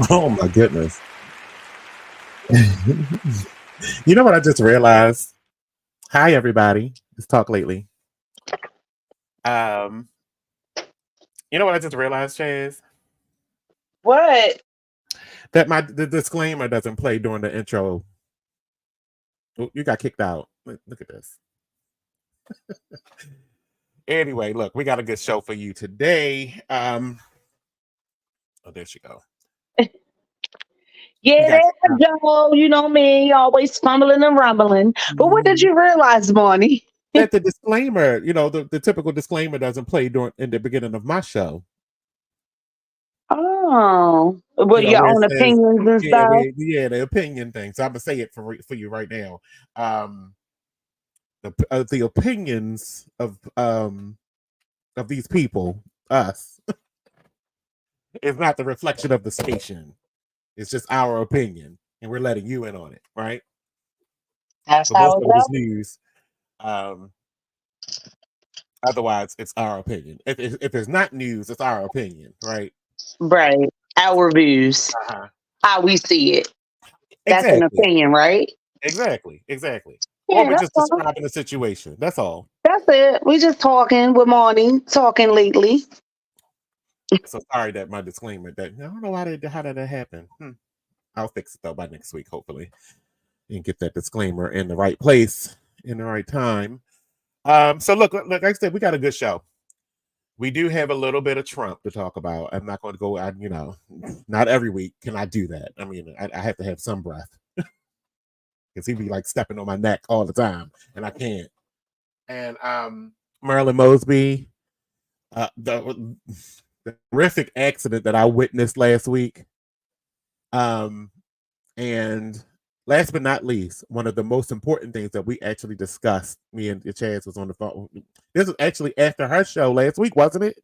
Oh my goodness. You know what I just realized? Hi everybody. It's Talk Lately. You know what I just realized, Chaz? What? That the disclaimer doesn't play during the intro. Oh, you got kicked out. Look at this. Anyway, look, we got a good show for you today. Oh, there she go. Yeah, there, Joe. You know me, always fumbling and rumbling. But what did you realize, Monny? That the disclaimer, you know, the typical disclaimer doesn't play in the beginning of my show. Oh, well, You know, your where it own says, opinions and yeah, stuff. the opinion thing. So I'm gonna say it for you right now. The opinions of these people, us, is not the reflection of the station. It's just our opinion, and we're letting you in on it, right? That's So how most it of it is goes. news. Otherwise, it's our opinion. If it's not news, it's our opinion, right? Right. Our views, Uh-huh. how we see it. That's an Exactly. opinion, right? Exactly. Or Yeah, we're that's just all. describing a situation. That's all. That's it. We just talking with Monny, talking lately. So sorry that my disclaimer that I don't know how did that happen. I'll fix it though by next week, hopefully, and get that disclaimer in the right place in the right time. So look, like I said, we got a good show. We do have a little bit of Trump to talk about. I'm not going to go out, not every week can I do that. I mean, I have to have some breath because he'd be like stepping on my neck all the time, and I can't. And Marilyn Mosby, the horrific accident that I witnessed last week. And last but not least, one of the most important things that we actually discussed, me and Chaz was on the phone. This was actually after her show last week, wasn't it?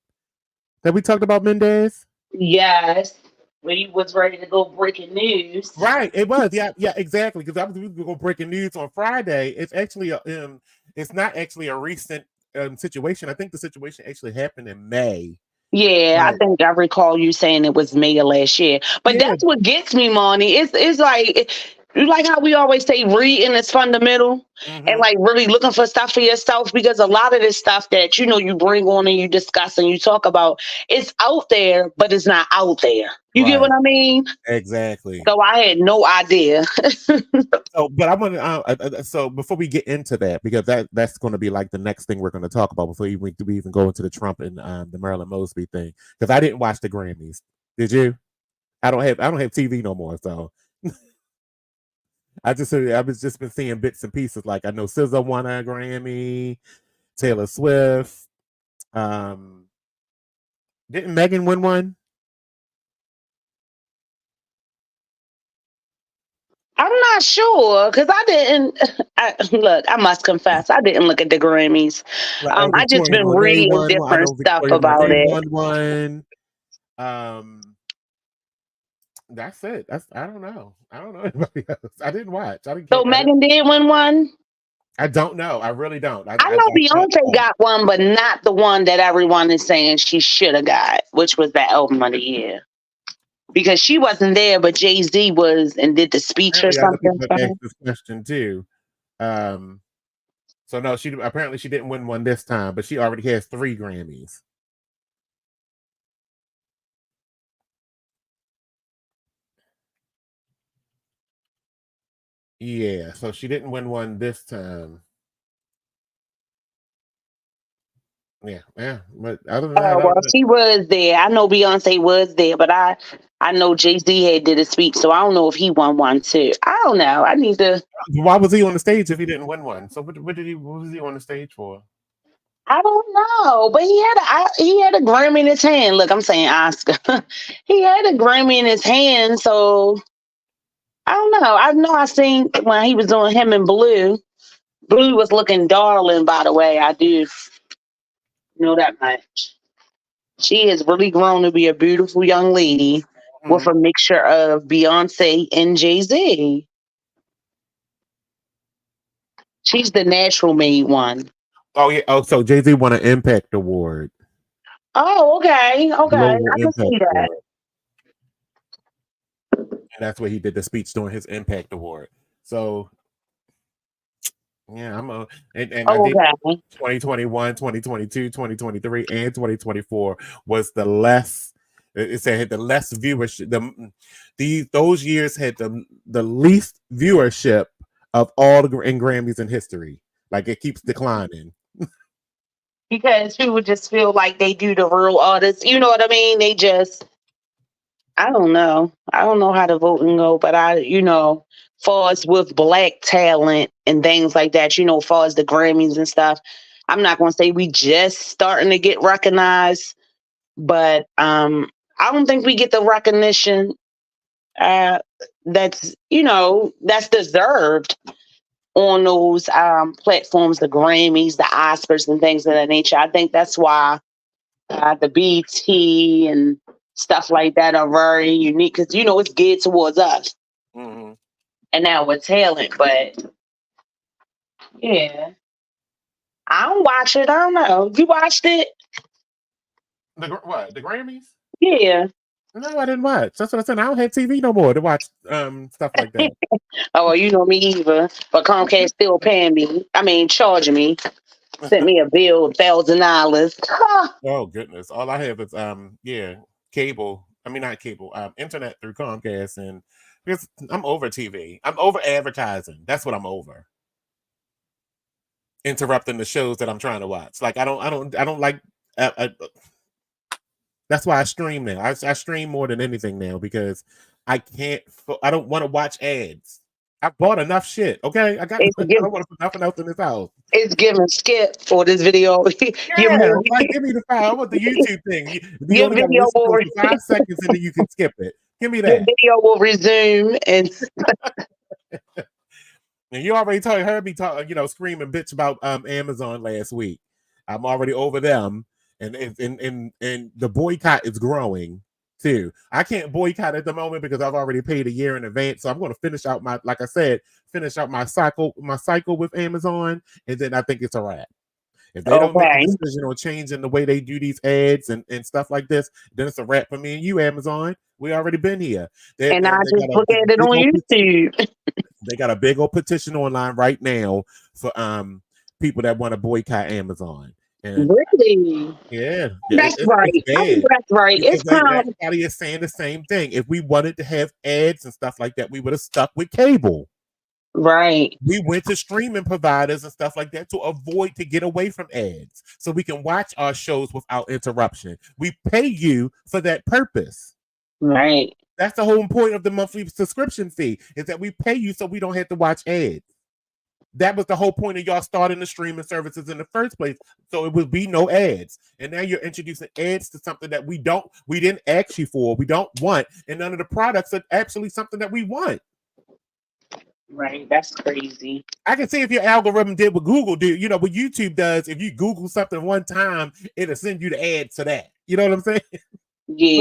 That we talked about Mendez? Yes. When you was ready to go breaking news. Right, it was. Yeah, exactly. Because I was going to go breaking news on Friday. It's actually it's not actually a recent situation. I think the situation actually happened in May. Yeah, I Like, think I recall you saying it was May of last year. But yeah. that's what gets me, Monty. It's like how we always say reading is fundamental and Hmm. like really looking for stuff for yourself because a lot of this stuff that you bring on and you discuss and you talk about, it's out there, but it's not out there. You get what Right. I mean? Exactly. So I had no idea. So, but I want to. So before we get into that, because that's going to be like the next thing we're going to talk about before we even go into the Trump and the Marilyn Mosby thing, because I didn't watch the Grammys. Did you? I don't have TV no more, so I was just been seeing bits and pieces. Like I know SZA won a Grammy, Taylor Swift. Um, didn't Megan win one? I'm not sure because I didn't. Look, I must confess, I didn't look at the Grammys. Like I just Victoria been Monet reading won one. I different know stuff Victoria about Monet it. won one. Um, that's it. I don't know. I don't know anybody else. I didn't watch. I didn't So care. Megan did win one. I don't know. I really don't. I I know can't Beyonce tell. got one, but not the one that everyone is saying she should have got, which was the album of the year. Because she wasn't there, but Jay Z was and did the speech or Apparently, other something people for have her. asked this question too. Um, so no, she didn't win one this time, but she already has 3 Grammys. Yeah, so she didn't win one this time. Yeah, yeah. But other than that, Oh well, she was there. I know Beyonce was there, but I know Jay Z had did a speech, so I don't know if he won one too. I don't know. I need to. why was he on the stage if he didn't win one? So what was he on the stage for? I don't know, but he had a Grammy in his hand. Look, I'm saying Oscar. He had a Grammy in his hand, so I don't know. I know I seen when he was doing him and Blue. Blue was looking darling, by the way. I do know that much. She has really grown to be a beautiful young lady with Hmm. a mixture of Beyonce and Jay Z. She's the natural made one. Oh yeah. Oh, so Jay Z won an Impact Award, Oh, okay. Okay. Global I can Impact see that. Award, and that's where he did the speech during his Impact Award. So yeah, and I did Okay. 2021, 2022, 2023, and 2024 was the less. It said had the less viewership. Those years had the least viewership of all the Grammys in history. Like it keeps declining. Because people just feel like they do the real artists. You know what I mean? They just I don't know. I don't know how the voting go, but far as with black talent and things like that, far as the Grammys and stuff, I'm not gonna say we just starting to get recognized, but I don't think we get the recognition uh that's deserved on those platforms, the Grammys, the Oscars, and things of that nature. I think that's why the BT and stuff like that are very unique because it's geared towards us Hmm. and now with talent. But yeah, I don't watch it. I don't know. You watched it? What the Grammys? Yeah. No, I didn't watch. That's what I said. I don't have TV no more to watch stuff like that. Oh, well, me either. But Comcast still paying me. I mean, charging me. Sent me a bill of $1,000. Oh goodness. All I have is yeah, cable. I mean not cable, internet through Comcast and because I'm over TV. I'm over advertising. That's what I'm over. Interrupting the shows that I'm trying to watch. Like I don't like that's why I stream now. I stream more than anything now because I don't want to watch ads. I bought enough shit. Okay, I It's don't want to put nothing else in this house. it's giving skip for this video. your Yeah, movie, like give me the file. I want the YouTube thing. You your only got to video listen to it for 5 seconds and then you can skip it. Give me your that. video will resume and And you already heard me talk, screaming bitch about Amazon last week. I'm already over them, and the boycott is growing too. I can't boycott at the moment because I've already paid a year in advance. So I'm going to finish out finish out my cycle with Amazon, and then I think it's a wrap. If they don't make a Okay. decision on changing the way they do these ads and stuff like this, then it's a wrap for me and you, Amazon. We already been here. And I They just got a look at it big on old YouTube. they got a big old petition online right now for people that want to boycott Amazon. And Really? yeah, That's it's right. I think bad that's right. because It's time. everybody is saying the same thing. If we wanted to have ads and stuff like that, we would have stuck with cable. Right. We went to streaming providers and stuff like that to avoid to get away from ads so we can watch our shows without interruption. We pay you for that purpose. Right. That's the whole point of the monthly subscription fee, is that we pay you so we don't have to watch ads. That was the whole point of y'all starting the streaming services in the first place, so it would be no ads. And now you're introducing ads to something that we didn't ask you for, we don't want, and none of the products are actually something that we want. Right. That's crazy. I can see if your algorithm did what Google do, what YouTube does. If you Google something one time, it'll send you the ads to that. You know what I'm saying? But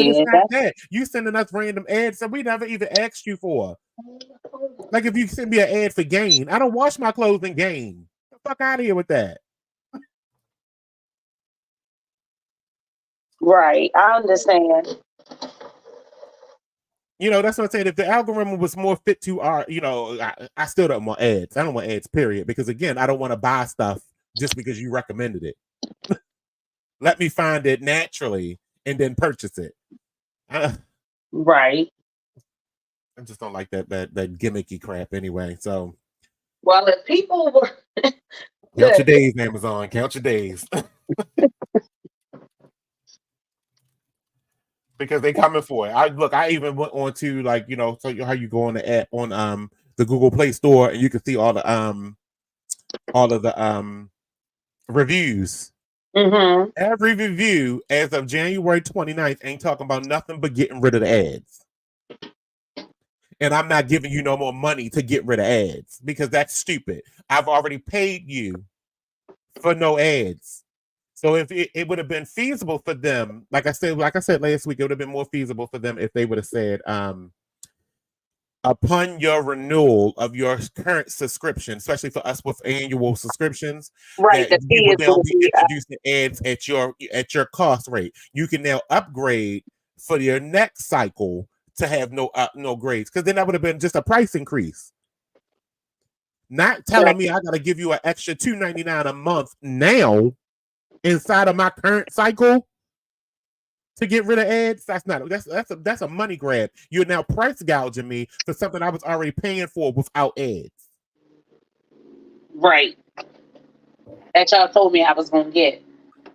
it's Yeah. not that. You sending us random ads that we never even asked you for. Like if you send me an ad for Gain, I don't wash my clothes in Gain. Get the fuck out of here with that. Right. I understand. That's what I'm saying. If the algorithm was more fit to our, I still don't want ads. I don't want ads, period. Because again, I don't want to buy stuff just because you recommended it. Let me find it naturally and then purchase it. Right. I just don't like that gimmicky crap anyway. So, Well, if people were count your days, Amazon. Count your days. Because they coming for it. I even went on to so how you go on the app on the Google Play Store and you can see all of the reviews. Mm-hmm. Every review as of January 29th ain't talking about nothing but getting rid of the ads. And I'm not giving you no more money to get rid of ads because that's stupid. I've already paid you for no ads. So if it would have been feasible for them, like I said last week, it would have been more feasible for them if they would have said, upon your renewal of your current subscription, especially for us with annual subscriptions, Right. The that you fee will is now going to be be introducing ads at your cost rate. You can now upgrade for your next cycle to have no grades, because then that would have been just a price increase. Not telling me I got to give you an extra $2.99 a month now inside of my current cycle to get rid of ads. That's a money grab. You're now price gouging me for something I was already paying for without ads. right. That y'all told me I was going to get.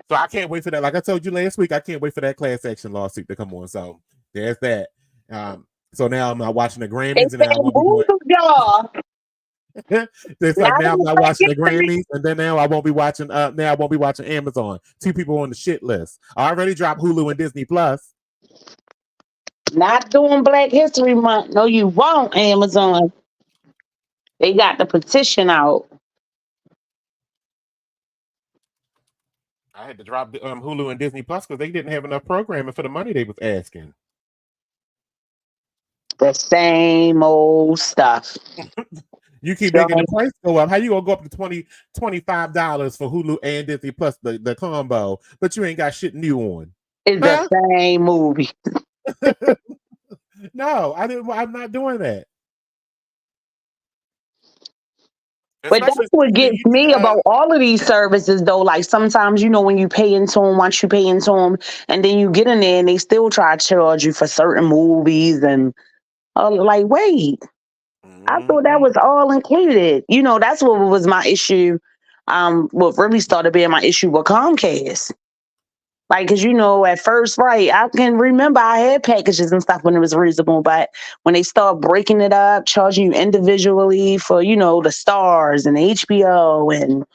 So I can't wait for that. Like I told you last week, I can't wait for that class action lawsuit to come on. So there's that. So now I'm not watching the Grammys, and now I won't be doing. Y'all. It's like now I'm not watching the Grammys, and then now I won't be watching. Now I won't be watching Amazon. 2 people on the shit list. I already dropped Hulu and Disney Plus. Not doing Black History Month. No, you won't, Amazon. They got the petition out. I had to drop the Hulu and Disney Plus because they didn't have enough programming for the money they was asking. The same old stuff. You keep making the price go up. How you gonna go up to $25 for Hulu and Disney Plus the combo, but you ain't got shit new on? It's the same movie. No, I'm not doing that. But that's what gets me about all of these services, though. Like sometimes, when you pay into them, once you pay into them, and then you get in there and they still try to charge you for certain movies and like, wait, I thought that was all included. That's what was my issue. What really started being my issue with Comcast. Like, cause at first, right, I can remember I had packages and stuff when it was reasonable, but when they start breaking it up, charging you individually for, the stars and HBO and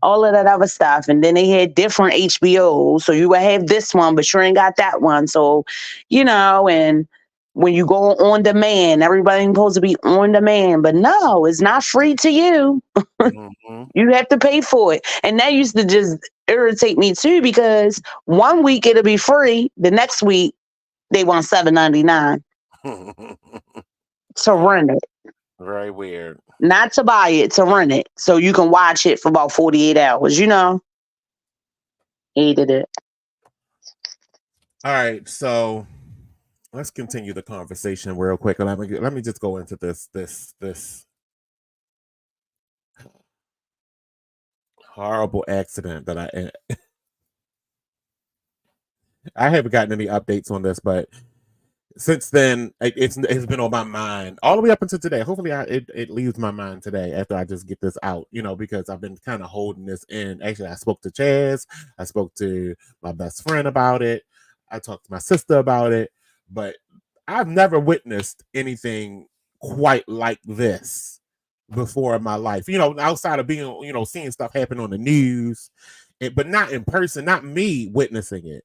all of that other stuff. And then they had different HBO. So you would have this one, but you ain't got that one. So, and when you go on demand, everybody's supposed to be on demand, but no, it's not free to you. You have to pay for it. And that used to just irritate me too, because one week it'll be free. The next week they want $7.99 to rent it. Very weird. Not to buy it, to rent it. So you can watch it for about 48 hours, Hated it. All right, so let's continue the conversation real quick. Let me just go into this horrible accident that I haven't gotten any updates on this, but since then it's been on my mind all the way up until today. Hopefully it leaves my mind today after I just get this out, because I've been kind of holding this in. Actually, I spoke to Chaz, I spoke to my best friend about it, I talked to my sister about it, but I've never witnessed anything quite like this before in my life, outside of being, seeing stuff happen on the news, but not in person, not me witnessing it.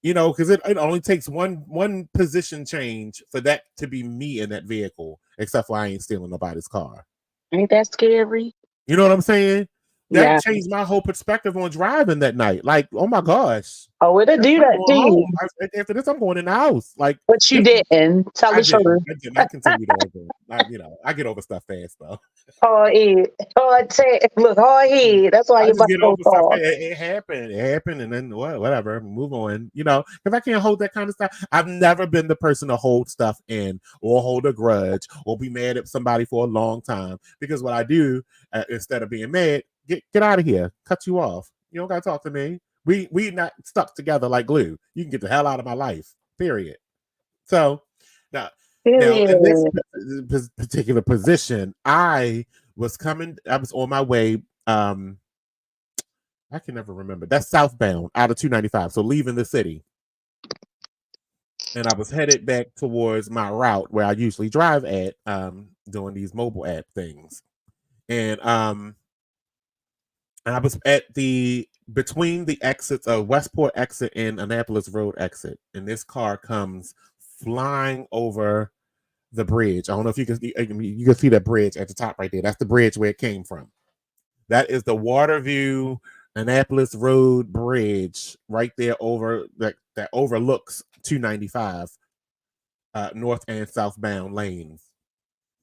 Because it only takes one position change for that to be me in that vehicle, except for I ain't stealing nobody's car. Ain't that scary? You know what I'm saying? That Yeah. changed my whole perspective on driving that night. Like, oh my gosh. Oh, it'll do I'm that going to you. home. After this, I'm going in the house. Like, But you didn't. Tell the truth. I didn't. I continued over. I get over stuff fast though. Hard head. Look, hard head. That's why I you're just about to get go over stuff. far. It happened, and then whatever, move on. Because I can't hold that kind of stuff. I've never been the person to hold stuff in, or hold a grudge, or be mad at somebody for a long time. Because what I do, instead of being mad, get out of here, cut you off. You don't gotta talk to me. We not stuck together like glue. You can get the hell out of my life. Period. So now in this particular position, I was on my way. I can never remember. That's southbound out of 295. So leaving the city. And I was headed back towards my route where I usually drive at, doing these mobile app things. And I was at between the exits of Westport exit and Annapolis Road exit. And this car comes flying over the bridge. I don't know if you can see that bridge at the top right there. That's the bridge where it came from. That is the Waterview Annapolis Road Bridge right there over that overlooks 295 north and southbound lanes.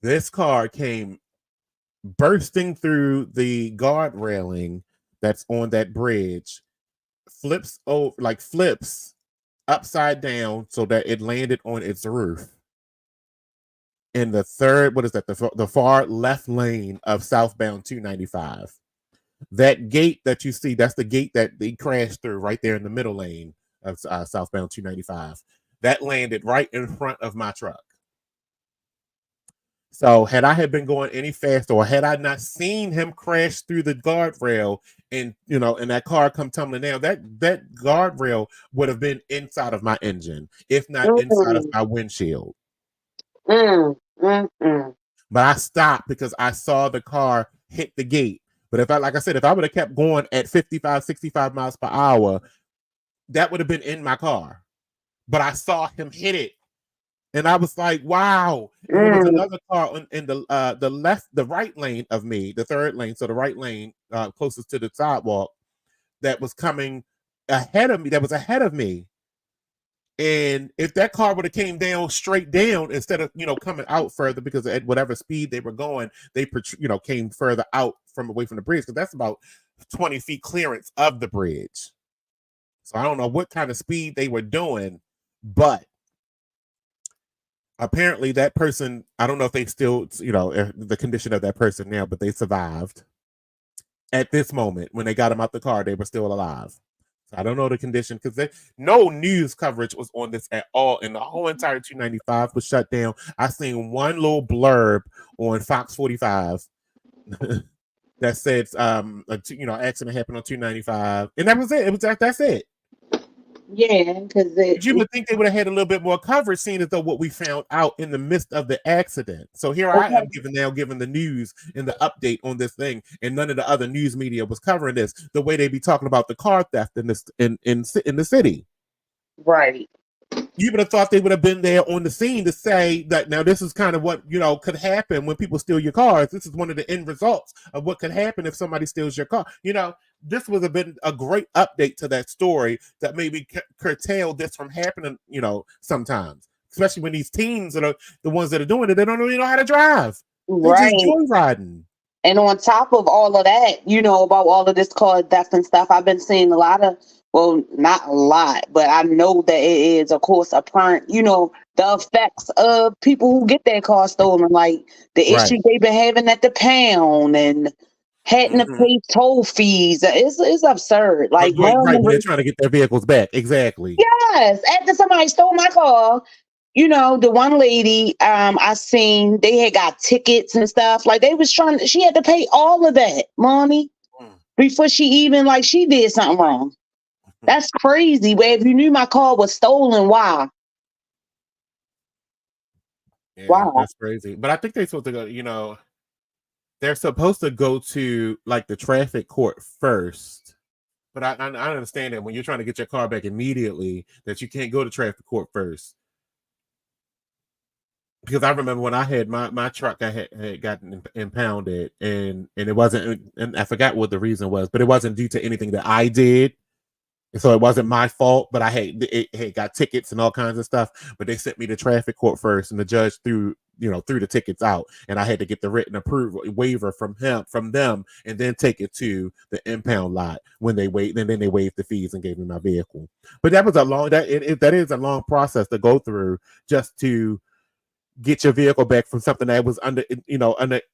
This car came bursting through the guard railing that's on that bridge, flips upside down so that it landed on its roof in the the far left lane of southbound 295. That gate that you see, that's the gate that they crashed through right there in the middle lane of southbound 295. That landed right in front of my truck. So had I been going any faster, or had I not seen him crash through the guardrail and that car come tumbling down, that guardrail would have been inside of my engine, if not inside of my windshield. But I stopped because I saw the car hit the gate. But if I would have kept going at 55, 65 miles per hour, that would have been in my car. But I saw him hit it. And I was like, wow. And there was another car in the right lane of me, the third lane, so the right lane closest to the sidewalk, that was coming ahead of me. And if that car would have came down straight down instead of coming out further, because at whatever speed they were going, they came further out from away from the bridge, because that's about 20 feet clearance of the bridge. So I don't know what kind of speed they were doing, but apparently that person, I don't know if they still, the condition of that person now, but they survived. At this moment, when they got them out the car, they were still alive. So I don't know the condition, because no news coverage was on this at all, and the whole entire 295 was shut down. I seen one little blurb on Fox 45 that said, accident happened on 295, and that was it. That's it. Yeah, because you would think they would have had a little bit more coverage, seeing as though what we found out in the midst of the accident. So here I am giving the news and the update on this thing, and none of the other news media was covering this the way they be talking about the car theft in the city. Right. You would have thought they would have been there on the scene to say that now this is kind of what could happen when people steal your cars. This is one of the end results of what could happen if somebody steals your car. This would have been a great update to that story that maybe curtail this from happening. Sometimes, especially when these teens are the ones that are doing it, they don't really know how to drive. They're just joyriding. And on top of all of that, about all of this car theft and stuff, I've been seeing a lot of well, not a lot, but I know that it is, of course, apparent, the effects of people who get their car stolen, like the Right. issues they've been having at the pound and having to Hmm. pay toll fees. It's absurd. Like Right, Maryland when they're was, trying to get their vehicles back. Exactly. yes, after somebody stole my car, the one lady I seen, they had got tickets and stuff. Like they was she had to pay all of that money before she even like she did something wrong. Mhm. That's crazy. Where if you knew my car was stolen, why? Yeah, Why? that's crazy. But I think they're supposed to go, they're supposed to go to like the traffic court first. But I understand that when you're trying to get your car back immediately, that you can't go to traffic court first. Because I remember when I had my truck, I had gotten impounded, and it wasn't, and I forgot what the reason was, but it wasn't due to anything that I did. So it wasn't my fault, but I had got tickets and all kinds of stuff. But they sent me to traffic court first, and the judge threw the tickets out, and I had to get the written approval waiver from them, and then take it to the impound lot when they wait, and then they waived the fees and gave me my vehicle. But that was a long that is a long process to go through just to get your vehicle back from something that was under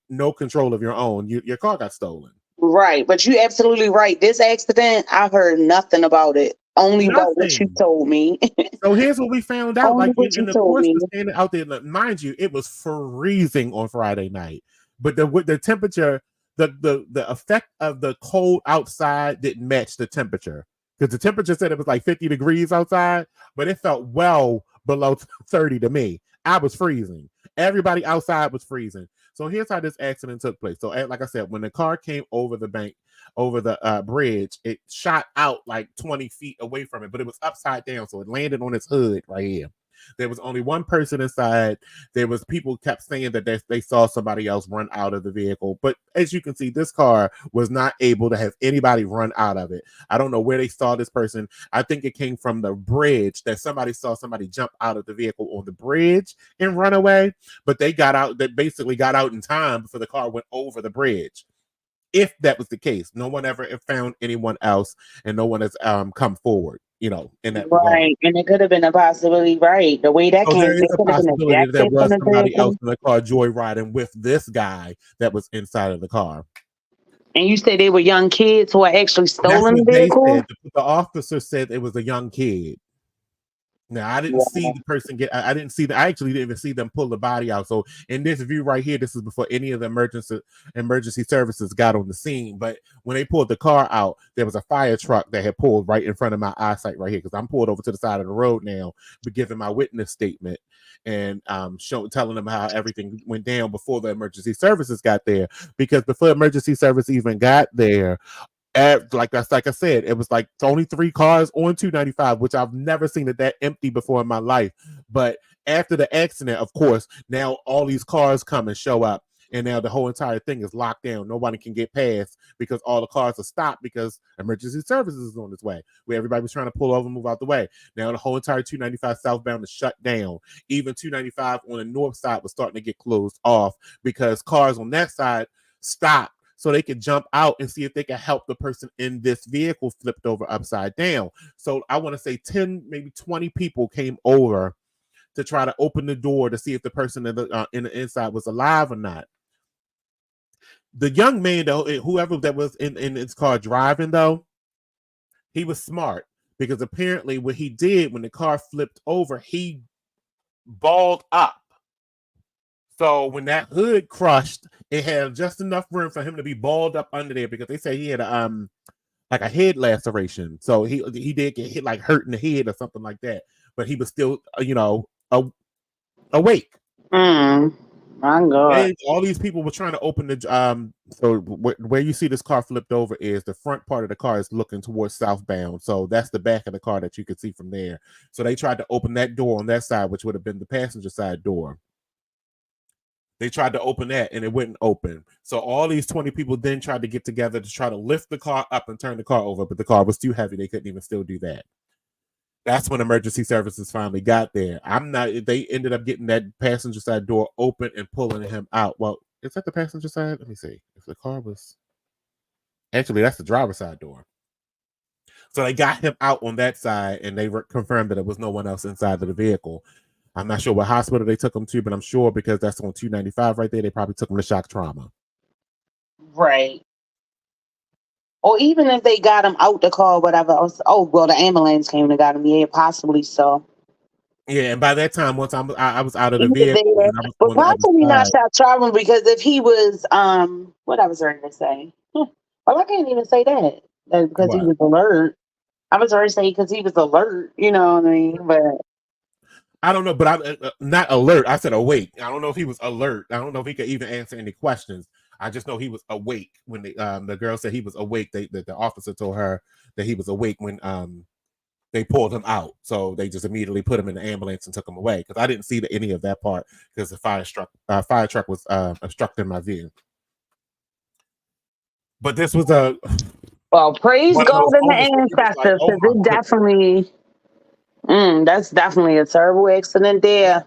no control of your own. Your car got stolen. Right. But you absolutely right. This accident, I heard nothing about it. Only about what you Nothing. told me. So here's what we found out. Only Like, what you and of told course, me. we're standing out there. Mind you, it was freezing on Friday night, but the temperature, the effect of the cold outside didn't match the temperature, because the temperature said it was like 50 degrees outside, but it felt well below 30 to me. I was freezing. Everybody outside was freezing. So here's how this accident took place. So, like I said, when the car came over the bank, over the bridge, it shot out like 20 feet away from it, but it was upside down, so it landed on its hood right here. There was only one person inside. There was people kept saying that they saw somebody else run out of the vehicle, but as you can see, this car was not able to have anybody run out of it. I don't know where they saw this person. I think it came from the bridge, that somebody saw somebody jump out of the vehicle on the bridge and run away, but they got out. They basically got out in time before the car went over the bridge. If that was the case, no one ever found anyone else, and no one has come forward, in that regard. Right. And it could have been a possibility, right? The way that So there came, is it a could have been possibility that there ejected from was the somebody else vehicle. in the car joyriding with this guy that was inside of the car. And you said they were young kids who had actually That's stolen the what they vehicle? said. The officer said it was a young kid. Now I didn't see Yeah. the person get. I didn't see. I actually didn't even see them pull the body out. So in this view right here, this is before any of the emergency services got on the scene. But when they pulled the car out, there was a fire truck that had pulled right in front of my eyesight right here, because I'm pulled over to the side of the road now, but giving my witness statement and telling them how everything went down before the emergency services got there. Because before emergency service even got there, like I said, it was like only 3 cars on 295, which I've never seen it that empty before in my life. But after the accident, of course, now all these cars come and show up, and now the whole entire thing is locked down. Nobody can get past because all the cars are stopped because emergency services is on its way, where everybody was trying to pull over and move out the way. Now the whole entire 295 southbound is shut down. Even 295 on the north side was starting to get closed off because cars on that side stopped so they could jump out and see if they can help the person in this vehicle flipped over upside down. So I want to say 10, maybe 20 people came over to try to open the door to see if the person in the inside was alive or not. The young man, though, whoever that was in his car driving, though, he was smart, because apparently what he did when the car flipped over, he balled up. So when that hood crushed, it had just enough room for him to be balled up under there, because they say he had like a head laceration. So he did get hit, like hurt in the head or something like that. But he was still awake. Mm, my God. All these people were trying to open the so where you see this car flipped over is the front part of the car is looking towards southbound. So that's the back of the car that you could see from there. So they tried to open that door on that side, which would have been the passenger side door. They tried to open that and it wouldn't open. So all these 20 people then tried to get together to try to lift the car up and turn the car over, but the car was too heavy. They couldn't even still do that. That's when emergency services finally got there. They ended up getting that passenger side door open and pulling him out. Well, is that the passenger side? Let me see. If the car was, actually, that's the driver's side door. So they got him out on that side, and they confirmed that there was no one else inside of the vehicle. I'm not sure what hospital they took him to, but I'm sure because that's on 295 right there, they probably took him to shock trauma. Right. Or even if they got him out the car, whatever else. Oh, well, the ambulance came and got him. Yeah, possibly so. Yeah, and by that time, once I was out of the He was vehicle there, and I was but on the other possibly not side. stop traveling because if he was, what I was ready to say. Well, I can't even say that because he What? was alert. I was ready to say because he was alert. You know what I mean? But I don't know, but I not alert. I said awake. I don't know if he was alert. I don't know if he could even answer any questions. I just know he was awake when the girl said he was awake. The officer told her that he was awake when they pulled him out. So they just immediately put him in the ambulance and took him away because I didn't see any of that part because the fire truck was obstructing my view. But this was well, praise one of God those and the moments where you was like, ancestors oh because my it goodness. definitely, that's definitely a terrible accident there.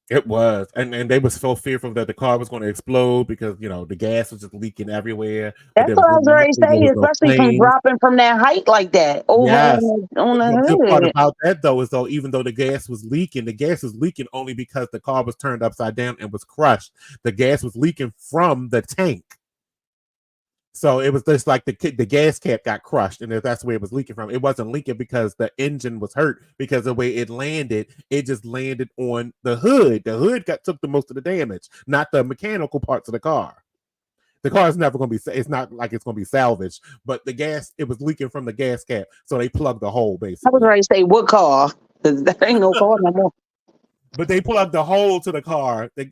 It was, and they was so fearful that the car was going to explode because the gas was just leaking everywhere. But That's there was what I was ready to say, there was no especially from flames. dropping from that height like that over Yes, on the good the part hood. about that though is though even though the gas was leaking only because the car was turned upside down and was crushed. The gas was leaking from the tank. So it was just like the gas cap got crushed, and that's where it was leaking from. It wasn't leaking because the engine was hurt because the way it landed, it just landed on the hood. The hood took the most of the damage, not the mechanical parts of the car. The car is never going to be. It's not like it's going to be salvaged, but the gas it was leaking from the gas cap, so they plugged the hole I was basically. ready to say what car? Because that ain't no car no more. But they plugged the hole to the car. The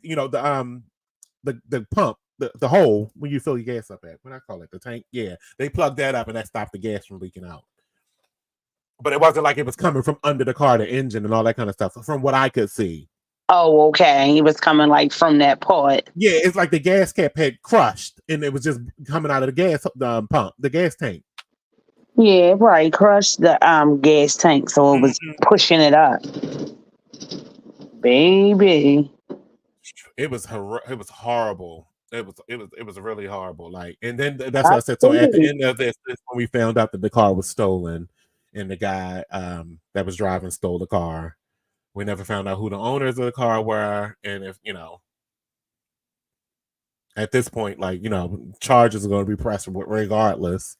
pump, the hole when you fill your gas up at. What I call it, the tank. Yeah, they plugged that up and that stopped the gas from leaking out. But it wasn't like it was coming from under the car, the engine and all that kind of stuff. From what I could see. Oh, okay. He was coming like from that part. Yeah, it's like the gas cap had crushed and it was just coming out of the gas pump, the gas tank. Yeah, right. Crushed the gas tank, so it was pushing it up. Baby. It was it was horrible. It was really horrible. Like, and then that's I what I said. So at the see. end of this when we found out that the car was stolen, and the guy that was driving stole the car. We never found out who the owners of the car were, and if at this point, like charges are going to be pressed regardless.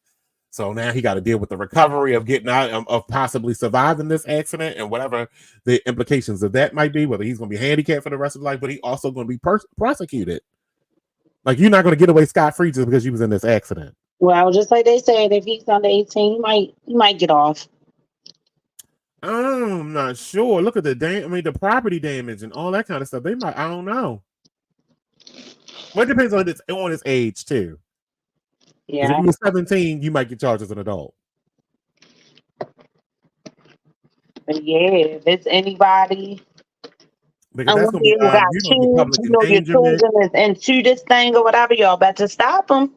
So now he got to deal with the recovery of getting out of possibly surviving this accident and whatever the implications of that might be, whether he's going to be handicapped for the rest of his life, but he also going to be prosecuted. Like you're not going to get away scot-free just because you was in this accident. Well, just like they said, if he's under 18, he might get off. I'm not sure. Look at the property damage and all that kind of stuff. They might. I don't know. Well, it depends on his age too. Because if Yeah. you were 17, you might get charged as an adult. But yeah, if it's anybody Because and that's when gonna be you got you're gonna get kids, public your endangerment. children is into this thing or whatever, y'all better stop them.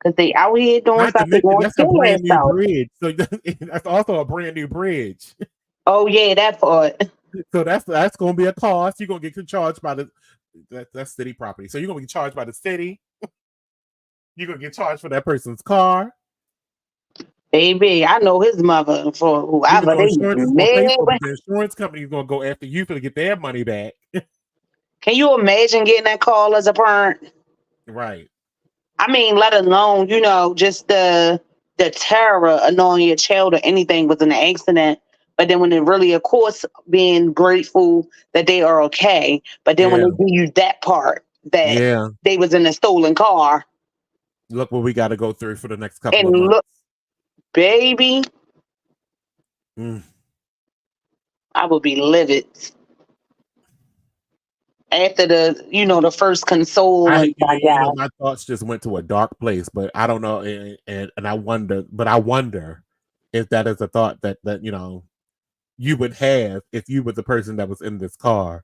Because they out here doing Not to stuff they mention want that's to a kill brand new themselves. bridge. So that's also a brand new bridge. Oh yeah, that part. So that's gonna be a cost. You're gonna get charged by that's city property. So you're gonna get charged by the city. You're gonna get charged for that person's car. Baby, I know his mother for Even whoever though they insurance is gonna pay mad for it, with. but the insurance company is gonna go after you to get their money back. Can you imagine getting that call as a parent? Right. I mean, let alone, just the terror of knowing your child or anything was in an accident. But then when it really, of course, being grateful that they are okay. But then when Yeah. they give you that part that Yeah. they was in a stolen car Look what we got to go through for the next couple and of months. look, baby, I would be livid. After the first consoling I got. My thoughts just went to a dark place, but I don't know, and I wonder if that is a thought that you would have if you were the person that was in this car.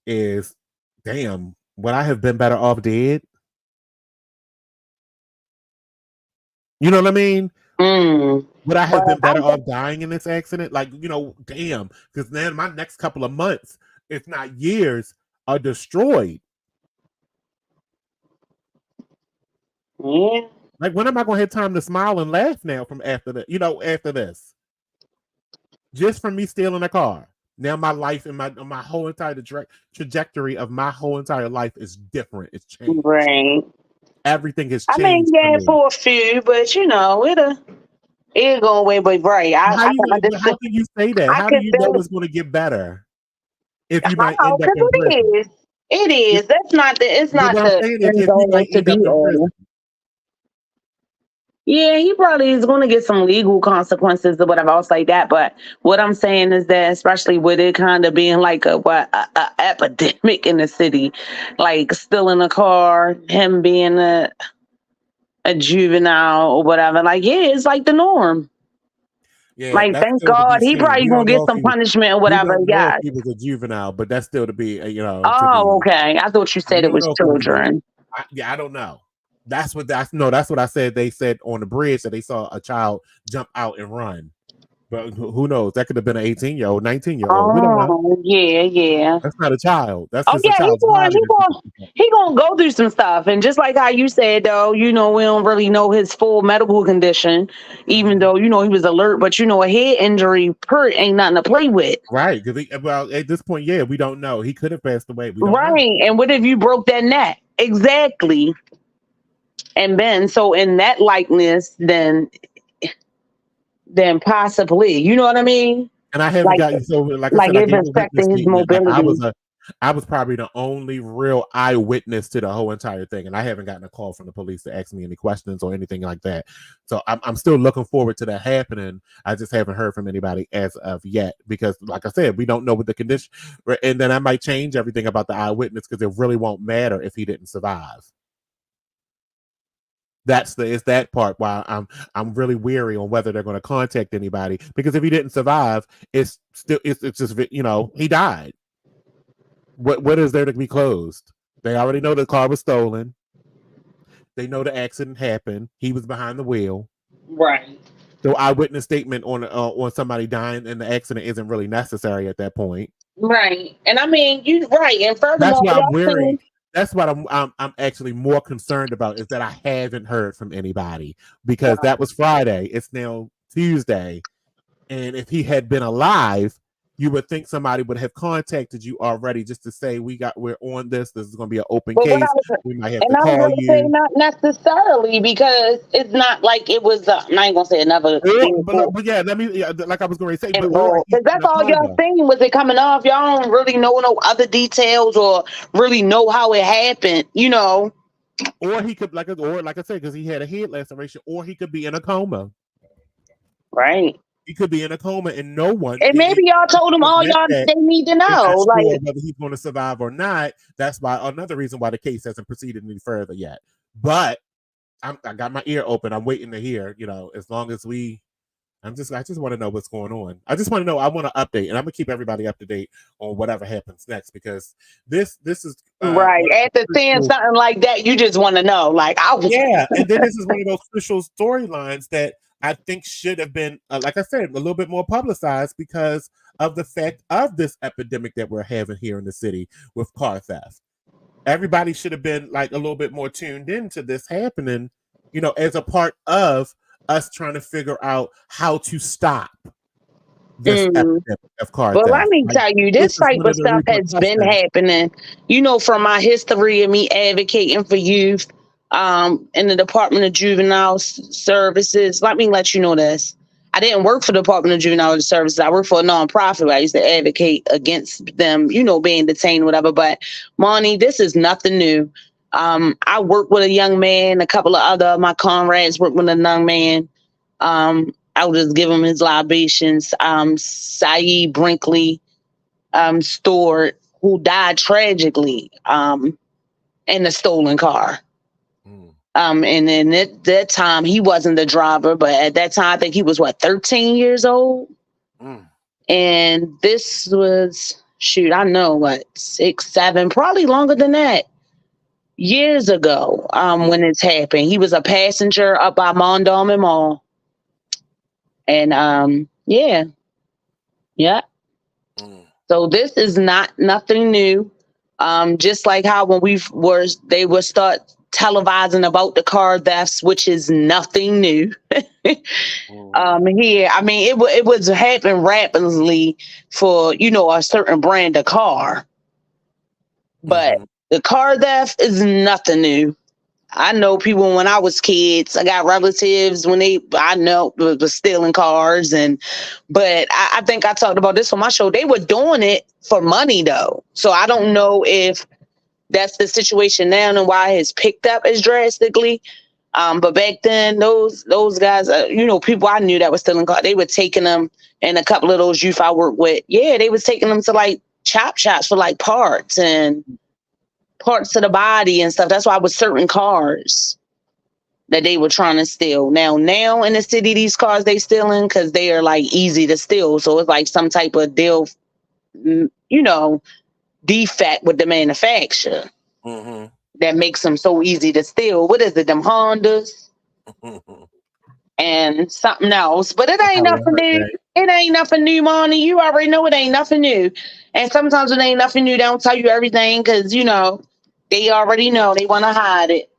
Is damn, would I have been better off dead? You know what I mean? Would I have But been better off dying in this accident? Like, damn, because then my next couple of months, if not years, are destroyed. yeah. Like, when am I going to have time to smile and laugh now from after the, after this? Just from me stealing a car. Now my life and my whole entire trajectory of my whole entire life is different. It's changed. Right. Everything has I mean, changed for yeah, me. for a few, but it'll go away. But right, I can How understand. can you say that? I How do can you know feel. it's going to get better if you I might know end up because in it prison? is. It is. That's not the. It's But not what I'm the saying is, end if you all might to end up be in all. prison, Yeah, he probably is going to get some legal consequences or whatever else like that. But what I'm saying is that, especially with it kind of being like a epidemic in the city, like stealing a car, him being a juvenile or whatever, like yeah, it's like the norm. yeah, Like that's thank still to be God he seen. probably gonna get some punishment or We whatever. don't know if Yeah. he was a juvenile, but that's still to be, to Oh, be. okay. I thought you said We it don't was know if he was a. children. I don't know. That's what I said. They said on the bridge that they saw a child jump out and run. But who knows? That could have been an 18-year-old, 19-year-old. We don't know. Oh, yeah, yeah. That's not a child. That's Oh just a yeah, child's body. he gonna go through some stuff, and just like how you said though, we don't really know his full medical condition, even Mhm. though he was alert. But a head injury, per ain't nothing to play with, Right? Because well, at this point, yeah, we don't know. He could have passed away. We don't know. right? And what if you broke that neck? Exactly. And then, so in that likeness, then possibly, you know what I mean? And I haven't Like, gotten so. Like I like said, I it gave a witness affected his statement. Like mobility. I was probably the only real eyewitness to the whole entire thing, and I haven't gotten a call from the police to ask me any questions or anything like that. So I'm still looking forward to that happening. I just haven't heard from anybody as of yet because, like I said, we don't know what the condition. And then I might change everything about the eyewitness because it really won't matter if he didn't survive. It's that part why I'm really weary on whether they're going to contact anybody because if he didn't survive, it's just he died. What is there to be closed? They already know the car was stolen. They know the accident happened. He was behind the wheel. Right. So eyewitness statement on somebody dying in the accident isn't really necessary at that point. Right. And I mean, you right. And That's furthermore, why I'm y'all weary. seen That's what I'm actually more concerned about is that I haven't heard from anybody because right. that was Friday. It's now Tuesday. And if he had been alive, you would think somebody would have contacted you already just to say we're on this. This is going to be an open But what I case. was We might have and to I was call gonna say you. not necessarily because it's not like it was I ain't gonna say another But yeah, like I was going to say, or involved. he's Because that's in a all y'all coma, seen was it coming off. Y'all don't really know no other details or really know how it happened. or he could like I said, because he had a head laceration, or he could be in a coma. Right. He could be in a coma, and no one And maybe y'all told them all admit y'all that they need to they're not know. sure Like, whether he's going to survive or not. That's why another reason why the case hasn't proceeded any further yet. But I got my ear open. I'm waiting to hear. As long as I just want to know what's going on. I just want to know. I want to update, and I'm gonna keep everybody up to date on whatever happens next because this is right. one of After the seeing crucial. something like that, you just want to know. Like, I was Yeah, and then this is one of those crucial storylines that I think should have been, like I said, a little bit more publicized because of the fact of this epidemic that we're having here in the city with car theft. Everybody should have been like a little bit more tuned into this happening, as a part of us trying to figure out how to stop this mm. epidemic of car But let theft. me Like tell you, this this is type one of of the stuff has been repercussions. happening. From my history of me advocating for youth in the Department of Juvenile Services. Let me let you know this. I didn't work for the Department of Juvenile Services. I worked for a nonprofit where I used to advocate against them, being detained, whatever. But Monty, this is nothing new. I worked with a young man, a couple of other of my comrades worked with a young man. I'll just give him his libations. Saeed Brinkley Stewart, who died tragically in a stolen car. Mm. And then at that time, he wasn't the driver, but at that time, I think he was 13 years old. Mm. And this was, shoot, I know what, 6, 7, probably longer than that, years ago when this happened. He was a passenger up by Mondawmin Mall. And yeah. Mm. So this is not nothing new. Just like how when they would start televising about the car thefts, which is nothing new. Here, I mean, it was happening rapidly for a certain brand of car, but Mm-hmm. the car theft is nothing new. I know people when I was kids. I got relatives when I know was stealing cars, but I think I talked about this on my show. They were doing it for money though, so I don't know if that's the situation now and why it's picked up as drastically. But back then, those guys, people I knew that was stealing cars, they were taking them, and a couple of those youth I worked with, yeah, they was taking them to like chop shops for like parts and parts of the body and stuff. That's why with certain cars that they were trying to steal. Now in the city, these cars they stealing because they are like easy to steal. So it's like some type of deal, defect with the manufacturer Mm-hmm. that makes them so easy to steal. What is it? Them Hondas Mm-hmm. and something else. But it I ain't probably nothing heard new. that. It ain't nothing new, Monny. You already know it ain't nothing new. And sometimes when it ain't nothing new, they don't tell you everything because they already know they want to hide it.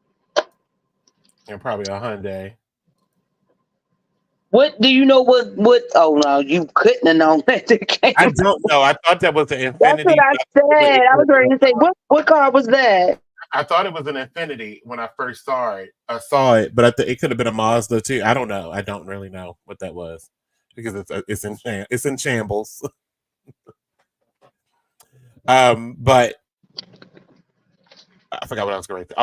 And probably a Hyundai. What do you know? What? Oh no, you couldn't have known that. I don't know. I thought that was an That's what Infinity, I but said. I was ready to say, what car was that? I thought it was an Infinity when I first saw it. I saw it, but it could have been a Mazda too. I don't know. I don't really know what that was because it's in shambles. But I forgot what I was going to say.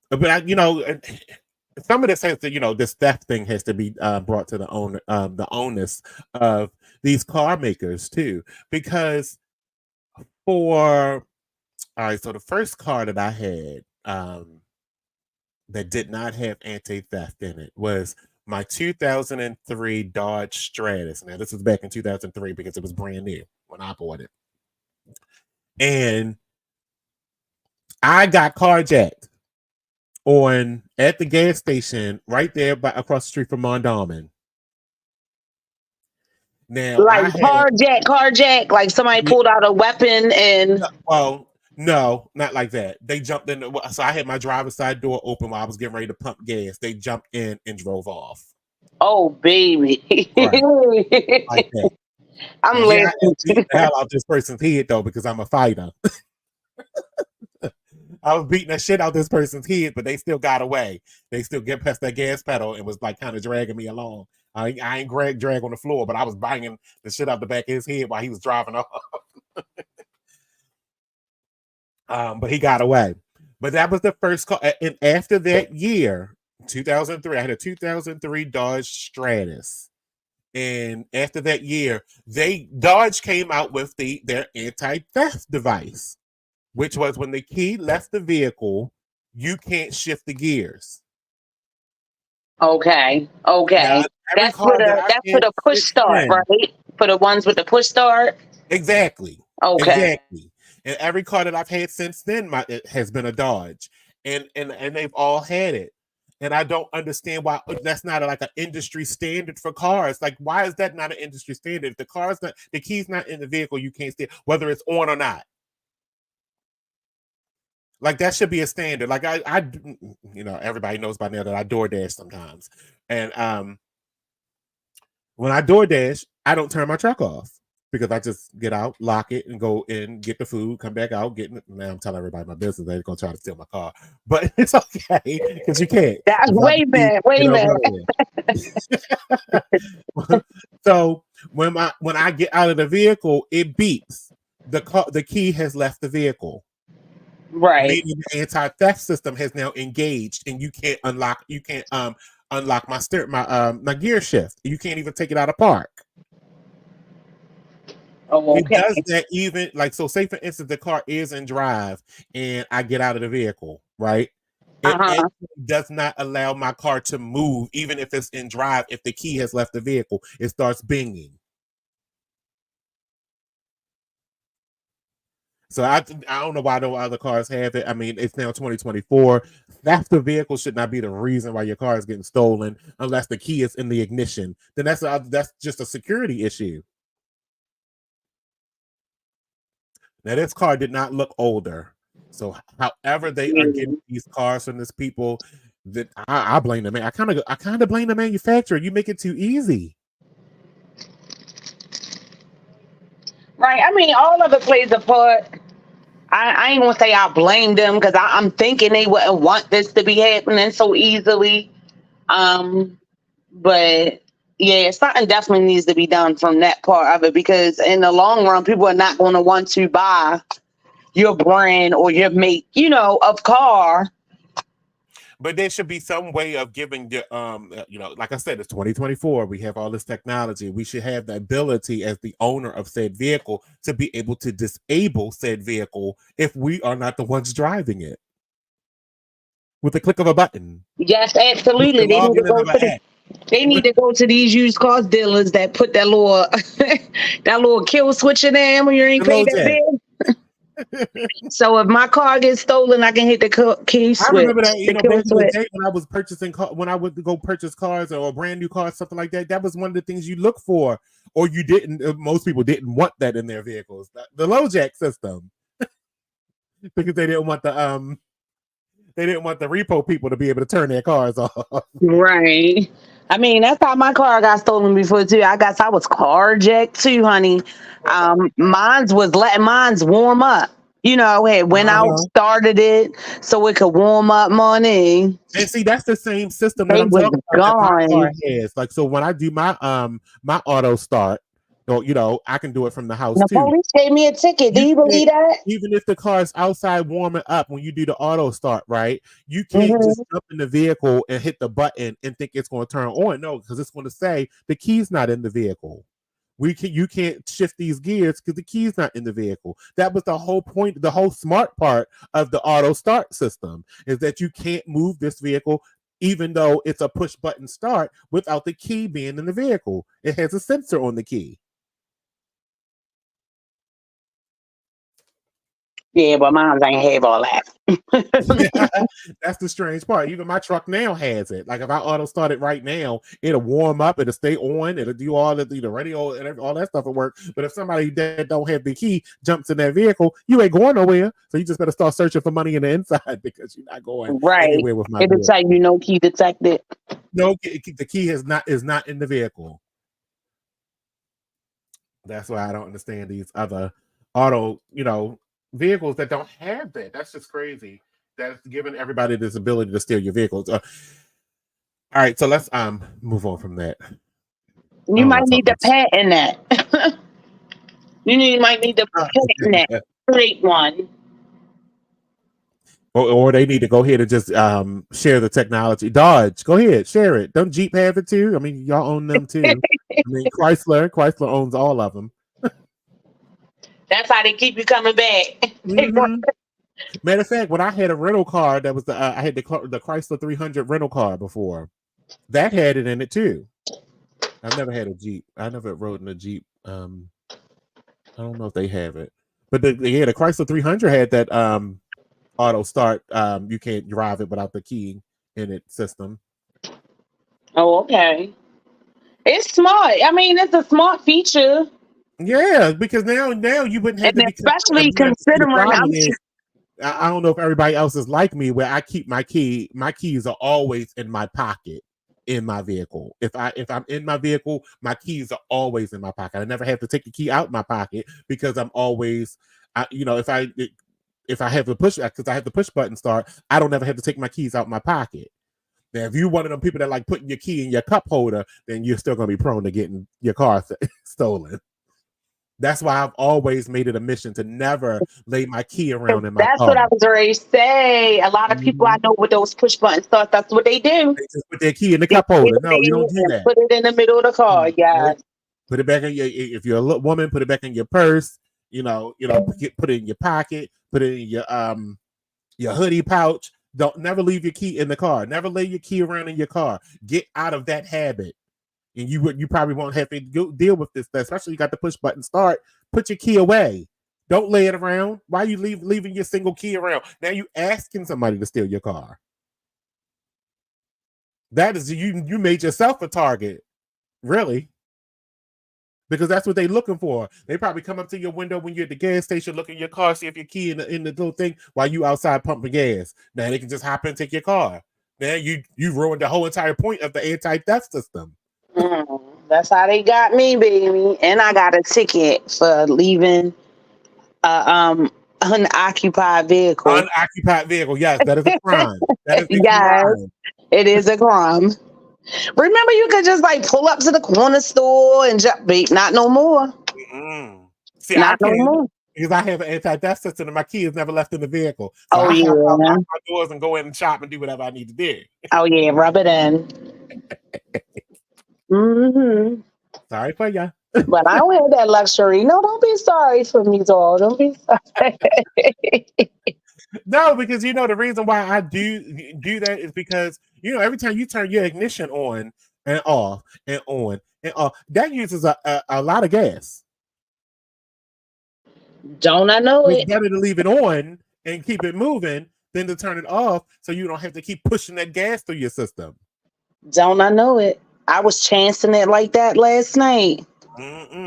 But some of this has to, this theft thing has to be brought to the onus of these car makers too, because for all right, so the first car that I had that did not have anti-theft in it was my 2003 Dodge Stratus. Now this was back in 2003 because it was brand new when I bought it, and I got carjacked at the gas station right there across the street from Mondawmin. Now Like I had carjack, like somebody pulled out a weapon and well, no, not like that. They jumped in. So I had my driver's side door open while I was getting ready to pump gas. They jumped in and drove off. oh baby. Right, like that. I'm Now here I am beating laughing. the hell out this person's head though because I'm a fighter. I was beating the shit out this person's head, but they still got away. They still get past that gas pedal and was like kind of dragging me along. I ain't drag on the floor, but I was banging the shit out the back of his head while he was driving off. But he got away. But that was the first car. And after that year, 2003, I had a 2003 Dodge Stratus. And after that year, Dodge came out with their anti-theft device, which was when the key left the vehicle, you can't shift the gears. Okay. Now, every That's for car that I've for had the push since start, then, right? For the ones with the push start. exactly, Okay. exactly. And every car that I've had since then, it has been a Dodge, and they've all had it. And I don't understand why that's not like an industry standard for cars. Like, why is that not an industry standard? If the key's not in the vehicle, you can't steal, whether it's on or not. Like that should be a standard. Like everybody knows by now that I DoorDash sometimes, and when I DoorDash, I don't turn my truck off because I just get out, lock it, and go in, get the food, come back out, get it. Now I'm telling everybody my business. They're gonna try to steal my car, but it's okay because you can't. Wait a minute. Wait a minute. So when I get out of the vehicle, it beeps. The key has left the vehicle. Right. Meaning the anti-theft system has now engaged, and you can't unlock. You can't unlock my gear shift. You can't even take it out of park. Oh, It okay. does that even like so. Say for instance, the car is in drive, and I get out of the vehicle. Right, it actually does not allow my car to move, even if it's in drive. If the key has left the vehicle, it starts binging. So I don't know why no other cars have it. I mean, it's now 2024. Theft the vehicle should not be the reason why your car is getting stolen, unless the key is in the ignition. Then that's just a security issue. Now this car did not look older. So however they are Yeah. getting these cars from these people, that I blame them. I kind of blame the manufacturer. You make it too easy. Right. I mean, all of it plays a part. I ain't gonna say I blame them because I'm thinking they wouldn't want this to be happening so easily. Um, but yeah, something definitely needs to be done from that part of it because in the long run, people are not going to want to buy your brand or your make, of car. But there should be some way of giving the like I said, it's 2024. We have all this technology. We should have the ability as the owner of said vehicle to be able to disable said vehicle if we are not the ones driving it with the click of a button. Yes, We absolutely. can log in another app. They need to go to these used cars dealers that put that little that little kill switch in there when you ain't The paid low that jack. bill. So if my car gets stolen, I can hit the key I switch, remember that, the back kill in the switch. day when I was purchasing when I would go purchase cars or a brand new car, something like that. That was one of the things you look for, or you didn't. Most people didn't want that in their vehicles. The low jack system, because they didn't want the repo people to be able to turn their cars off. Right. I mean, that's how my car got stolen before too. I was carjacked too, honey. Mine's was letting mine's warm up. It went out, Uh-huh. started it so it could warm up money. And see, that's the same system that They I'm was talking about that my car gone. has. Like, so when I do my auto start, or I can do it from the house The too. police gave me a ticket. Do You you can't, believe that? even if the car's outside warming up when you do the auto start, right? You can't just Hmm. jump in the vehicle and hit the button and think it's going to turn on. No, because it's going to say the key's not in the vehicle. You can't shift these gears because the key's not in the vehicle. That was the whole point, the whole smart part of the auto start system is that you can't move this vehicle even though it's a push button start without the key being in the vehicle. It has a sensor on the key. Yeah, but mine ain't have all that. That's the strange part. Even my truck now has it. Like if I auto start it right now, it'll warm up, it'll stay on, it'll do all the radio and all that stuff at work. But if somebody that don't have the key jumps in that vehicle, you ain't going nowhere. So you just better start searching for money in the inside because you're not going Right. anywhere with my It'll vehicle. tell you no key detected. No, the key is not in the vehicle. That's why I don't understand these other auto, vehicles that don't have that. That's just crazy. That's giving everybody this ability to steal your vehicles. All right, so let's move on from that. I You don't might want to talk need to about. patent that. Might need to patent that. Create one. Or they need to go ahead and just share the technology. Dodge, go ahead, share it. Don't Jeep have it too? I mean, y'all own them too. I mean, Chrysler owns all of them. That's how they keep you coming back. Mm-hmm. Matter of fact, when I had a rental car, that was I had the Chrysler 300 rental car before. That had it in it too. I've never had a Jeep. I never rode in a Jeep. I don't know if they have it, but the Chrysler 300 had that auto start. You can't drive it without the key in it system. Oh, okay. It's smart. I mean, it's a smart feature, Yeah, because now you wouldn't have and to be. especially See, the considering problem is I don't know if everybody else is like me, where I keep my key. My keys are always in my pocket in my vehicle. If I'm in my vehicle, my keys are always in my pocket. I never have to take the key out my pocket because I'm always, if I have the push because I have the push button start, I don't ever have to take my keys out my pocket. Now, if you're one of them people that like putting your key in your cup holder, then you're still gonna be prone to getting your car stolen. That's why I've always made it a mission to never lay my key around in my that's car. what I was ready to say. A lot of people I Mhm. know with those push button starts, that's what they do. They just put their key in the They cup get holder. it No, you in don't do and that. put it in the middle of the car. Yeah. Nope. Put it back in your. If you're a woman, put it back in your purse. Put it in your pocket. Put it in your hoodie pouch. Don't never leave your key in the car. Never lay your key around in your car. Get out of that habit, and you probably won't have to deal with this. Especially you got the push button start. Put your key away. Don't lay it around. Why are you leaving your single key around? Now you asking somebody to steal your car. That is you made yourself a target. Really. because that's what they're looking for. They probably come up to your window when you're at the gas station, look in your car, see if your key in the little thing while you outside pumping gas. Now they can just hop in and take your car. Now you ruined the whole entire point of the anti-theft system. That's how they got me, baby. And I got a ticket for leaving unoccupied vehicle. Unoccupied vehicle, yes, that is a crime. That is a Yes, crime. it is a crime. Remember, you could just like pull up to the corner store and just not no more. Mm-mm. See, I Not no can more. because I have an anti-theft system and my kids never left in the vehicle. So Oh I have to yeah. lock my doors and go in and shop and do whatever I need to do. Oh yeah, rub it in. Mm-hmm. Sorry for ya. But I don't have that luxury. No, don't be sorry for me, doll. Don't be sorry. No, because the reason why I do that is because every time you turn your ignition on and off and on and off, that uses a lot of gas. Don't I know It's it? better to leave it on and keep it moving than to turn it off, so you don't have to keep pushing that gas through your system. Don't I know it? I was chancing it like that last night.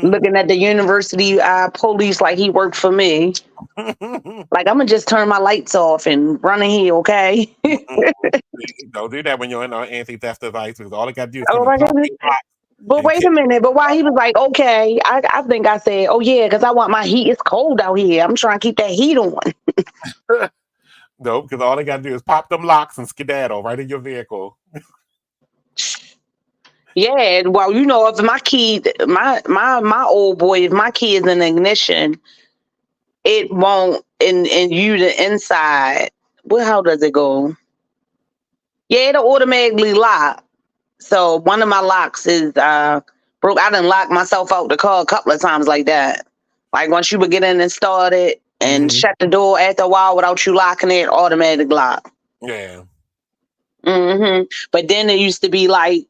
Looking at the university police like he worked for me. Like, I'm gonna just turn my lights off and run in here, okay? Don't do that when you're in an anti-theft device, because all it got to do is Oh come and my pop goodness. your lock. But wait a minute. But why he was like, okay, I think I said, oh yeah, because I want my heat. It's cold out here. I'm trying to keep that heat on. No, because all they got to do is pop them locks and skedaddle right in your vehicle. Yeah, well, if my key, my old boy, if my key is in the ignition, it won't, and you the inside. Well, how does it go? Yeah, it'll automatically lock. So one of my locks is broke. I done locked myself out the car a couple of times like that. Like once you would get in and start it and shut the door after a while without you locking it, automatic lock. Yeah. But then it used to be like,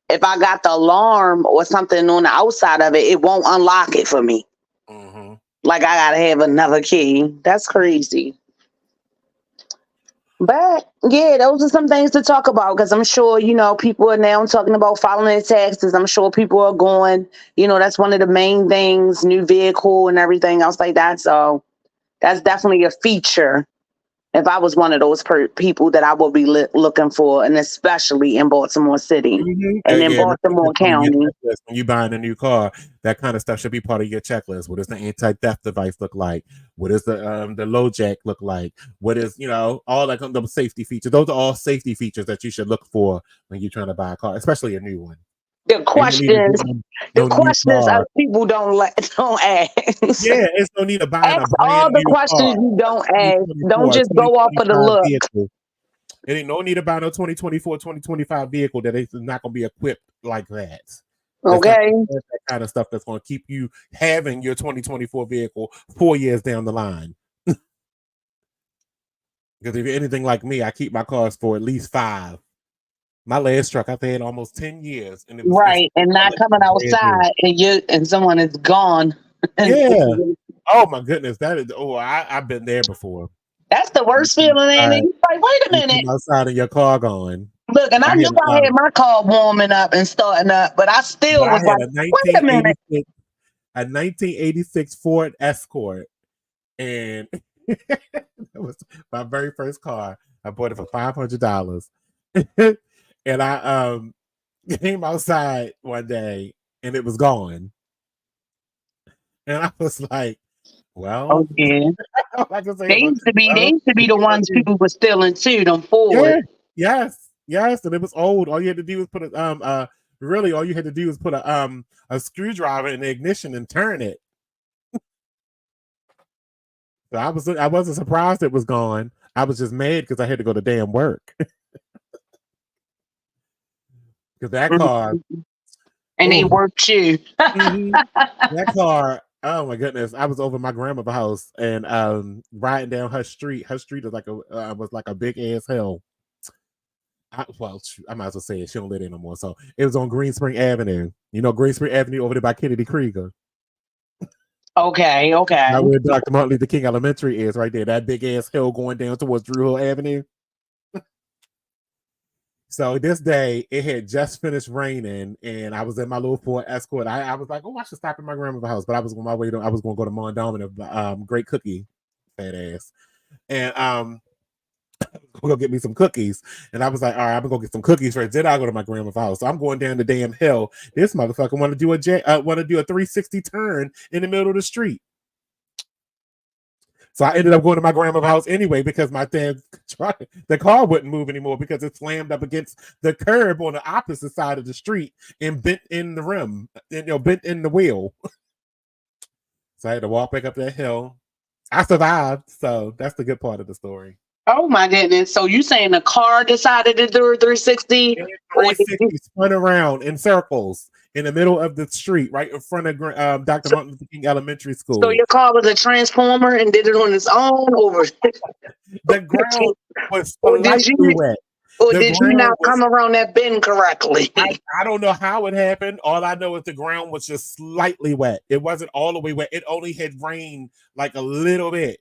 if I got the alarm or something on the outside of it, it won't unlock it for me. Like I gotta have another key. That's crazy. But yeah, those are some things to talk about, because I'm sure, people are now talking about filing their taxes. I'm sure people are going, that's one of the main things, new vehicle and everything else like that. So that's definitely a feature. If I was one of those people that I would be looking for, and especially in Baltimore City and in Baltimore County. When you're buying a new car, that kind of stuff should be part of your checklist. What does the anti-theft device look like? What does the low jack look like? What is, all that the safety features? Those are all safety features that you should look for when you're trying to buy a car, especially a new one. The questions people don't ask. Yeah, it's no need to buy ask all the questions you don't ask. Don't just go off of the look. Vehicle. It ain't no need to buy no 2024, 2025 vehicle that is not going to be equipped like that. Okay. That's that kind of stuff that's going to keep you having your 2024 vehicle 4 years down the line. Because if you're anything like me, I keep my cars for at least 5. My last truck I've had almost 10 years, and and not coming outside, and someone is gone. Yeah. Oh my goodness, that is. Oh, I've been there before. That's the worst feeling, Annie. Like, wait a minute. Outside of your car going. Look, and I knew I had my car warming up and starting up, but I still was like, wait a minute. A 1986 Ford Escort, and that was my very first car. I bought it for $500. And I came outside one day and it was gone. And I was like, well, okay. Like I say, they used to be the ones people were stealing too, them Ford. Yeah, yes, and it was old. All you had to do was put all you had to do was put a screwdriver in the ignition and turn it. So I wasn't surprised it was gone. I was just mad because I had to go to damn work. Because that car, and they worked you. That car, oh my goodness! I was over my grandmother's house and riding down her street. Her street was like a big ass hill. I might as well say it. She don't live there no more. So it was on Green Spring Avenue. Green Spring Avenue over there by Kennedy Krieger. Okay. Now where Dr. Martin Luther King Elementary is, right there. That big ass hill going down towards Drew Hill Avenue. So this day it had just finished raining, and I was in my little Ford Escort. I was like, oh, I should stop at my grandmother's house, but I was on my way to. I was going to go to Mon Dominant, great cookie, fat ass, and go get me some cookies. And I was like, all right, I'm gonna go get some cookies first. Then I'll go to my grandma's house. So I'm going down the damn hill. This motherfucker want to do a 360 turn in the middle of the street. So I ended up going to my grandma's house anyway because my damn the car wouldn't move anymore because it slammed up against the curb on the opposite side of the street and bent in the rim, bent in the wheel. So I had to walk back up that hill. I survived, so that's the good part of the story. Oh my goodness! So you saying the car decided to do a 360? 360 spun around in circles in the middle of the street, right in front of Dr. Martin Luther King Elementary School. So your car was a transformer and did it on its own, or the ground was slightly wet. Or did you not come around that bend correctly? I don't know how it happened. All I know is the ground was just slightly wet. It wasn't all the way wet. It only had rained like a little bit.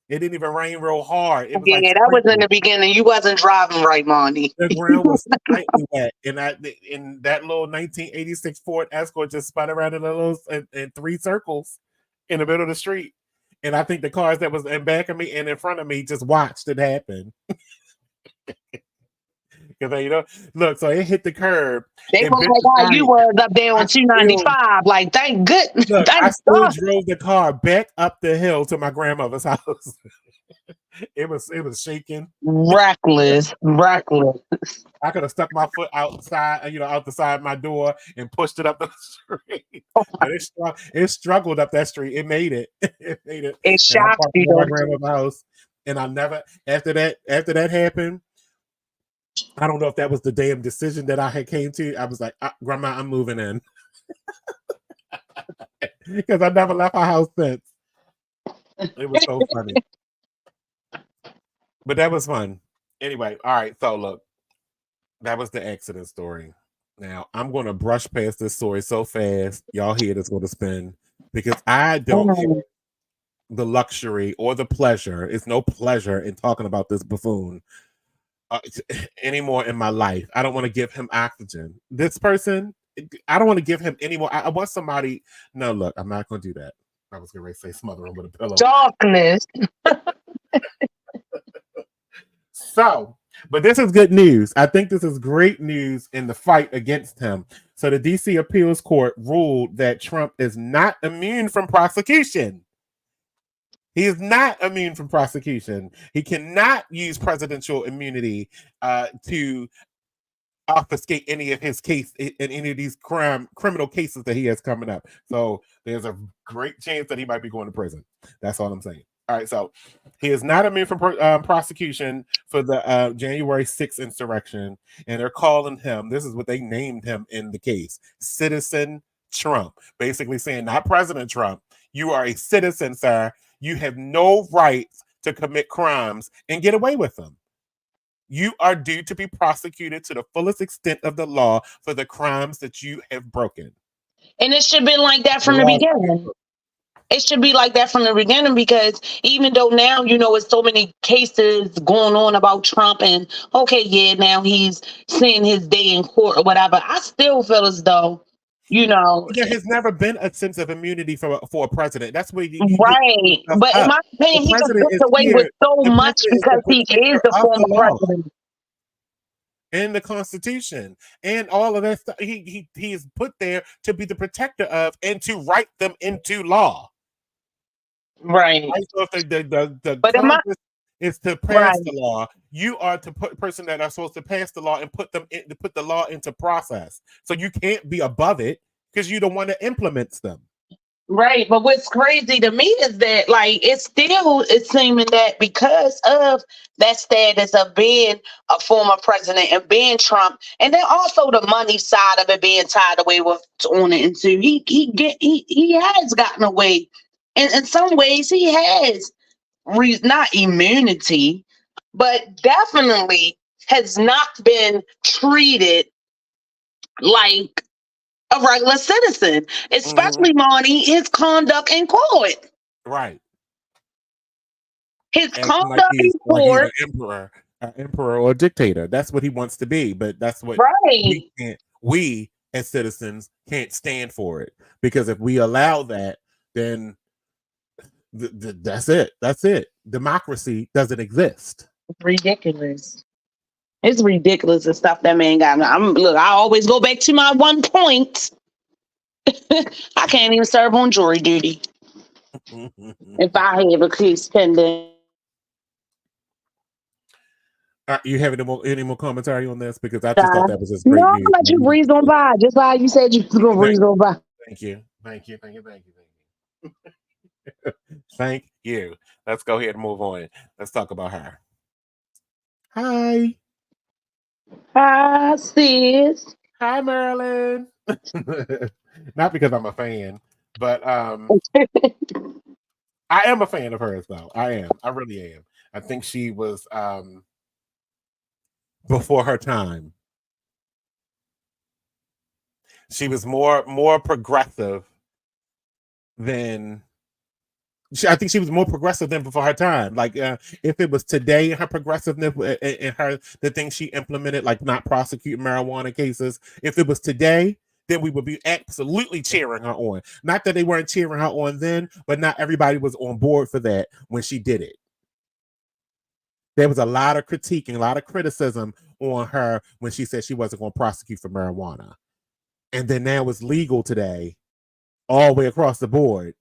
It didn't even rain real hard. It was that was in the beginning. You wasn't driving right, Monty. The ground was slightly wet, and in that little 1986 Ford Escort just spun around in 3 circles in the middle of the street. And I think the cars that was in back of me and in front of me just watched it happen. Because look, so it hit the curb. They look like how you was up there on 295. Like, thank goodness. I still drove the car back up the hill to my grandmother's house. It was shaking. Reckless. I could have stuck my foot outside, out the side of my door and pushed it up the street. But it struggled up that street. It made it. It shocked you. My grandmother's house, and I never after that happened. I don't know if that was the damn decision that I had came to. I was like, Grandma, I'm moving in. Because I never left our house since. It was so funny. But that was fun. Anyway, all right. So look, that was the accident story. Now I'm going to brush past this story so fast. Y'all hear it's going to spin because I don't have the luxury or the pleasure. It's no pleasure in talking about this buffoon anymore in my life. I don't want to give him oxygen. This person, I don't want to give him any more. I want somebody. No, look, I'm not going to do that. I was going to say smother him with a pillow. Darkness. So, but this is good news. I think this is great news in the fight against him. So the DC Appeals Court ruled that Trump is not immune from prosecution. He is not immune from prosecution. He cannot use presidential immunity to obfuscate any of his case in any of these criminal cases that he has coming up. So there's a great chance that he might be going to prison. That's all I'm saying. All right, so he is not immune from prosecution for the January 6th insurrection, and they're calling him, this is what they named him in the case, Citizen Trump, basically saying, not President Trump, you are a citizen, sir. You have no right to commit crimes and get away with them. You are due to be prosecuted to the fullest extent of the law for the crimes that you have broken. And it should have been like that from the beginning. It should be like that from the beginning because even though now, it's so many cases going on about Trump and, okay, yeah, now he's seeing his day in court or whatever. I still feel as though, there has never been a sense of immunity for a president. That's where you right. But in my opinion, he can get away with so much because he is the former president. In the Constitution and all of that stuff, he is put there to be the protector of and to write them into law. Right. So if the Congress is to pass the law, you are to put person that are supposed to pass the law and put the law into process. So you can't be above it because you don't want to implement them. Right, but what's crazy to me is that it's seeming that because of that status of being a former president and being Trump, and then also the money side of it being tied away with on it into he has gotten away. And in some ways, he has not immunity, but definitely has not been treated like a regular citizen, especially Monny, his conduct in court. Right. His conduct in court. He's an emperor emperor or dictator. That's what he wants to be, but that's what Right. we as citizens can't stand for it, because if we allow that, then that's it. That's it. Democracy doesn't exist. Ridiculous. It's ridiculous the stuff that man got. Look, I always go back to my one point. I can't even serve on jury duty if I have a case pending. You have any more commentary on this? Because I just thought that was just No, great I'm news. gonna let you breeze on by. Just like you said you was gonna breeze on by. Thank you. Thank you. Thank you. Thank you. Thank you. Thank you. Let's go ahead and move on. Let's talk about her. Hi. Hi, sis. Hi, Marilyn. Not because I'm a fan, but I am a fan of hers, though. I am. I really am. I think she was before her time. She was more progressive than I think she was more progressive than before her time. Like if it was today, her progressiveness and her the things she implemented, like not prosecuting marijuana cases, if it was today, then we would be absolutely cheering her on. Not that they weren't cheering her on then, but not everybody was on board for that when she did it. There was a lot of critique and a lot of criticism on her when she said she wasn't going to prosecute for marijuana. And then now it's legal today, all the way across the board,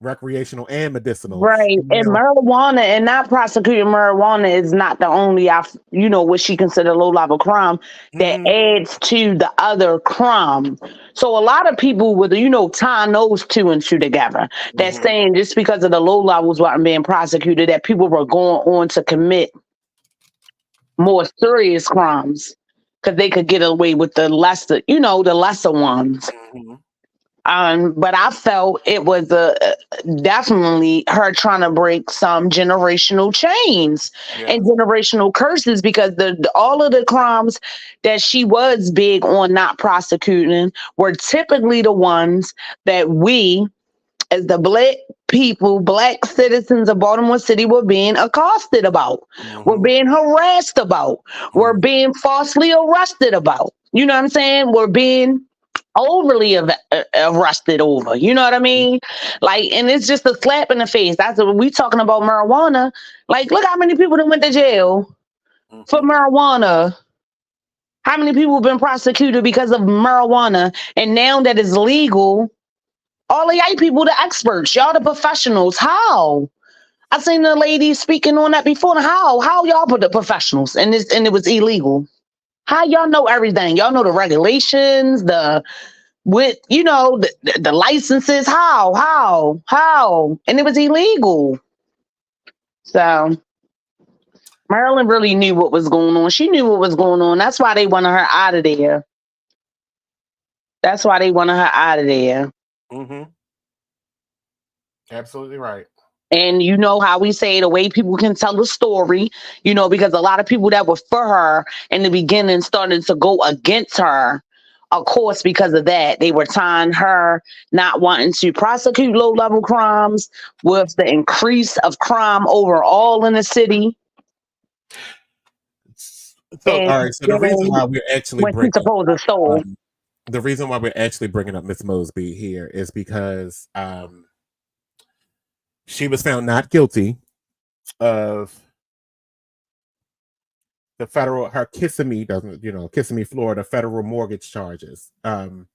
recreational and medicinal. Right. And marijuana and not prosecuting marijuana is not the only, what she considered low level crime that adds to the other crime. So a lot of people would, tying those two and two together. That's saying just because of the low levels weren't being prosecuted, that people were going on to commit more serious crimes because they could get away with the lesser, the lesser ones. But I felt it was definitely her trying to break some generational chains and generational curses, because all of the crimes that she was big on not prosecuting were typically the ones that we, as the black citizens of Baltimore City, were being accosted about, were being harassed about, were being falsely arrested about. You know what I'm saying? We're being overly arrested over. You know what I mean? Like, and it's just a slap in the face. That's what we talking about marijuana. Like, look how many people that went to jail for marijuana. How many people have been prosecuted because of marijuana? And now that it's legal, all of y'all people, the experts, y'all the professionals. How? I seen the lady speaking on that before. How y'all put the professionals and it was illegal? How y'all know everything? Y'all know the regulations, the licenses. How? And it was illegal. So Maryland really knew what was going on. She knew what was going on. That's why they wanted her out of there. Absolutely right. And you know how we say the way people can tell a story, because a lot of people that were for her in the beginning started to go against her. Of course, because of that, they were tying her not wanting to prosecute low-level crimes with the increase of crime overall in the city. So, all right. So the reason why we're actually bringing up Miss Mosby here is because she was found not guilty of the Kissimmee, Florida federal mortgage charges. The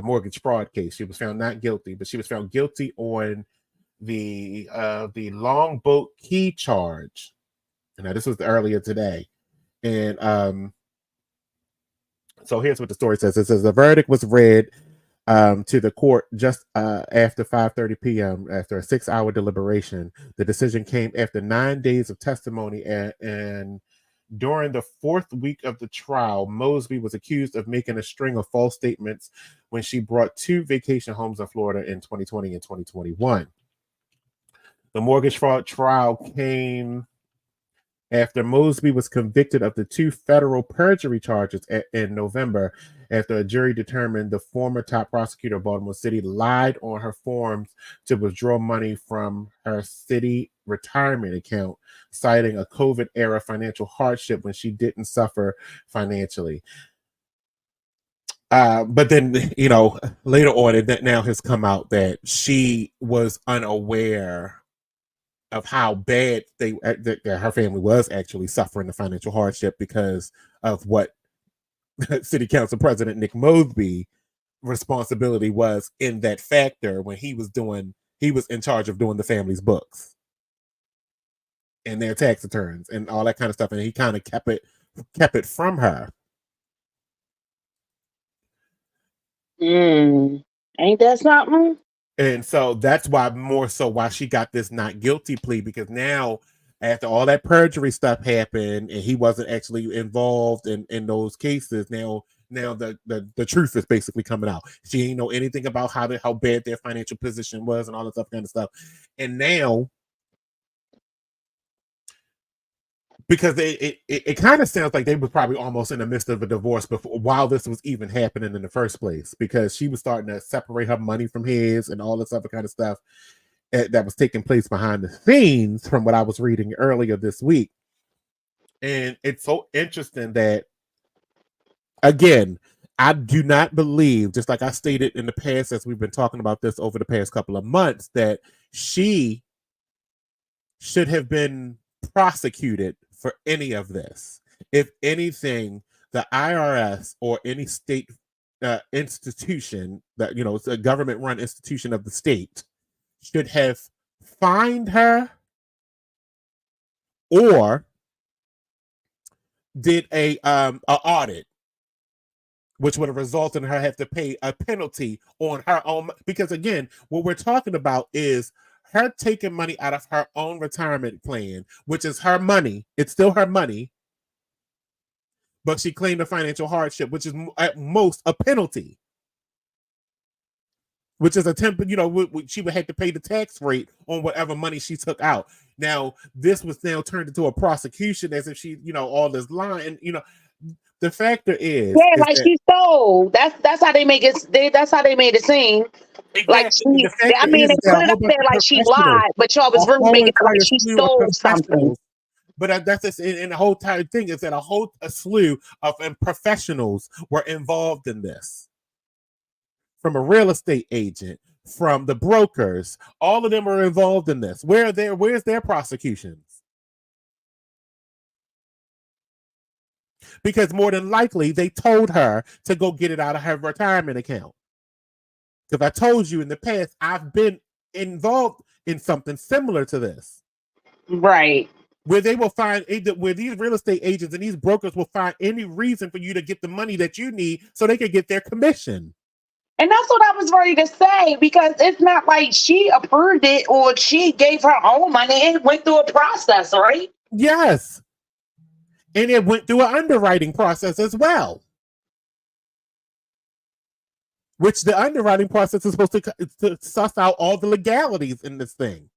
mortgage fraud case. She was found not guilty, but she was found guilty on the longboat key charge. Now, this was earlier today. And so here's what the story says. It says the verdict was read to the court just after 5:30 p.m. after a 6-hour deliberation. The decision came after 9 days of testimony, and during the 4th week of the trial, Mosby was accused of making a string of false statements when she bought 2 vacation homes in Florida in 2020 and 2021. The mortgage fraud trial came after Mosby was convicted of the 2 federal perjury charges in November, after a jury determined the former top prosecutor of Baltimore City lied on her forms to withdraw money from her city retirement account, citing a COVID era financial hardship when she didn't suffer financially. But then, later on, it now has come out that she was unaware of how bad that her family was actually suffering the financial hardship because of what City Council President Nick Mosby responsibility was in that factor when he was in charge of doing the family's books and their tax returns and all that kind of stuff, and he kind of kept it from her. Ain't that something? And so that's why she got this not guilty plea, because now after all that perjury stuff happened and he wasn't actually involved in those cases, now the truth is basically coming out. She ain't know anything about how bad their financial position was and all that kind of stuff. And now, because it kind of sounds like they were probably almost in the midst of a divorce while this was even happening in the first place, because she was starting to separate her money from his and all this other kind of stuff that was taking place behind the scenes from what I was reading earlier this week. And it's so interesting that, again, I do not believe, just like I stated in the past, as we've been talking about this over the past couple of months, that she should have been prosecuted for any of this. If anything, the IRS or any state institution that, it's a government-run institution of the state, should have fined her or did a audit, which would have resulted in her have to pay a penalty on her own. Because again, what we're talking about is her taking money out of her own retirement plan, which is her money. It's still her money, but she claimed a financial hardship, which is at most a penalty, which is she would have to pay the tax rate on whatever money she took out. Now, this was now turned into a prosecution as if she, all this lying, the factor is like she stole. That's how they make it. That's how they made it seem. Like exactly. they put it up there like she lied, but y'all was really making it like she stole something. But that's just in the whole entire thing is that a slew of professionals were involved in this. From a real estate agent, from the brokers, all of them are involved in this. Where's their prosecutions? Because more than likely they told her to go get it out of her retirement account. Because I told you in the past, I've been involved in something similar to this. Right. Where they will find, where these real estate agents and these brokers will find any reason for you to get the money that you need so they can get their commission. And that's what I was ready to say, because it's not like she approved it or she gave her own money. It went through a process, right? Yes. And it went through an underwriting process as well. Which the underwriting process is supposed to suss out all the legalities in this thing.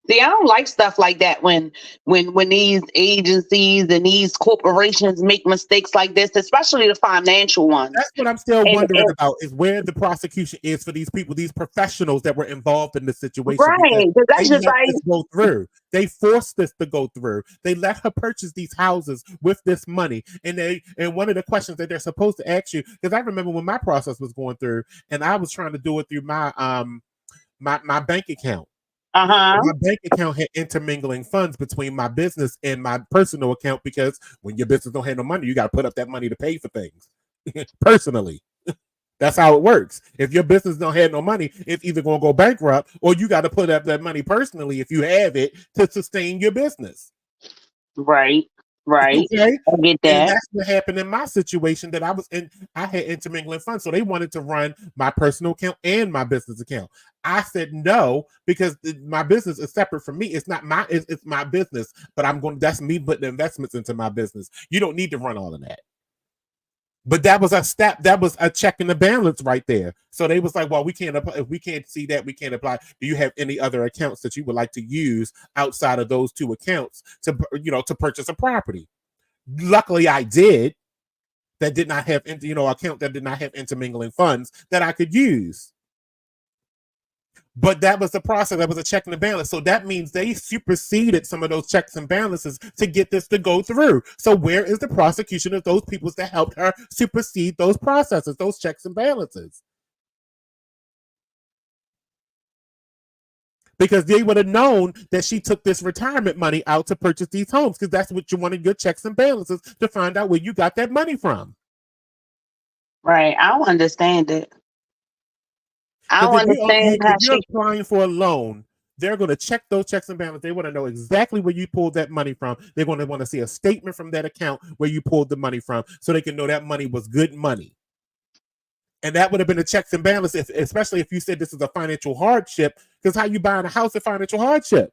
See, I don't like stuff like that when these agencies and these corporations make mistakes like this, especially the financial ones. That's what I'm still wondering about, is where the prosecution is for these people, these professionals that were involved in this situation. Right. That's just like this go through. They forced this to go through. They let her purchase these houses with this money. And one of the questions that they're supposed to ask you, because I remember when my process was going through and I was trying to do it through my my bank account. My bank account had intermingling funds between my business and my personal account, because when your business don't have no money, you got to put up that money to pay for things personally. That's how it works. If your business don't have no money, it's either going to go bankrupt or you got to put up that money personally, if you have it, to sustain your business. Right. Right. Okay. I get that. And that's what happened in my situation, that I was in. I had intermingling funds. So they wanted to run my personal account and my business account. I said no, because my business is separate from me. It's not it's my business, but that's me putting investments into my business. You don't need to run all of that. But that was a step, that was a check in the balance right there. So they was like, well, we can't apply. If we can't see that, we can't apply. Do you have any other accounts that you would like to use outside of those two accounts to purchase a property? Luckily I did. That did not have, account that did not have intermingling funds that I could use. But that was the process. That was a check and a balance. So that means they superseded some of those checks and balances to get this to go through. So where is the prosecution of those people that helped her supersede those processes, those checks and balances? Because they would have known that she took this retirement money out to purchase these homes, because that's what you wanted, your checks and balances, to find out where you got that money from. Right. I don't understand it. I don't Because understand how if you're applying for a loan, they're going to check those checks and balances. They want to know exactly where you pulled that money from. They're going to want to see a statement from that account where you pulled the money from, so they can know that money was good money. And that would have been the checks and balances, especially if you said this is a financial hardship, because how you buying a house a financial hardship?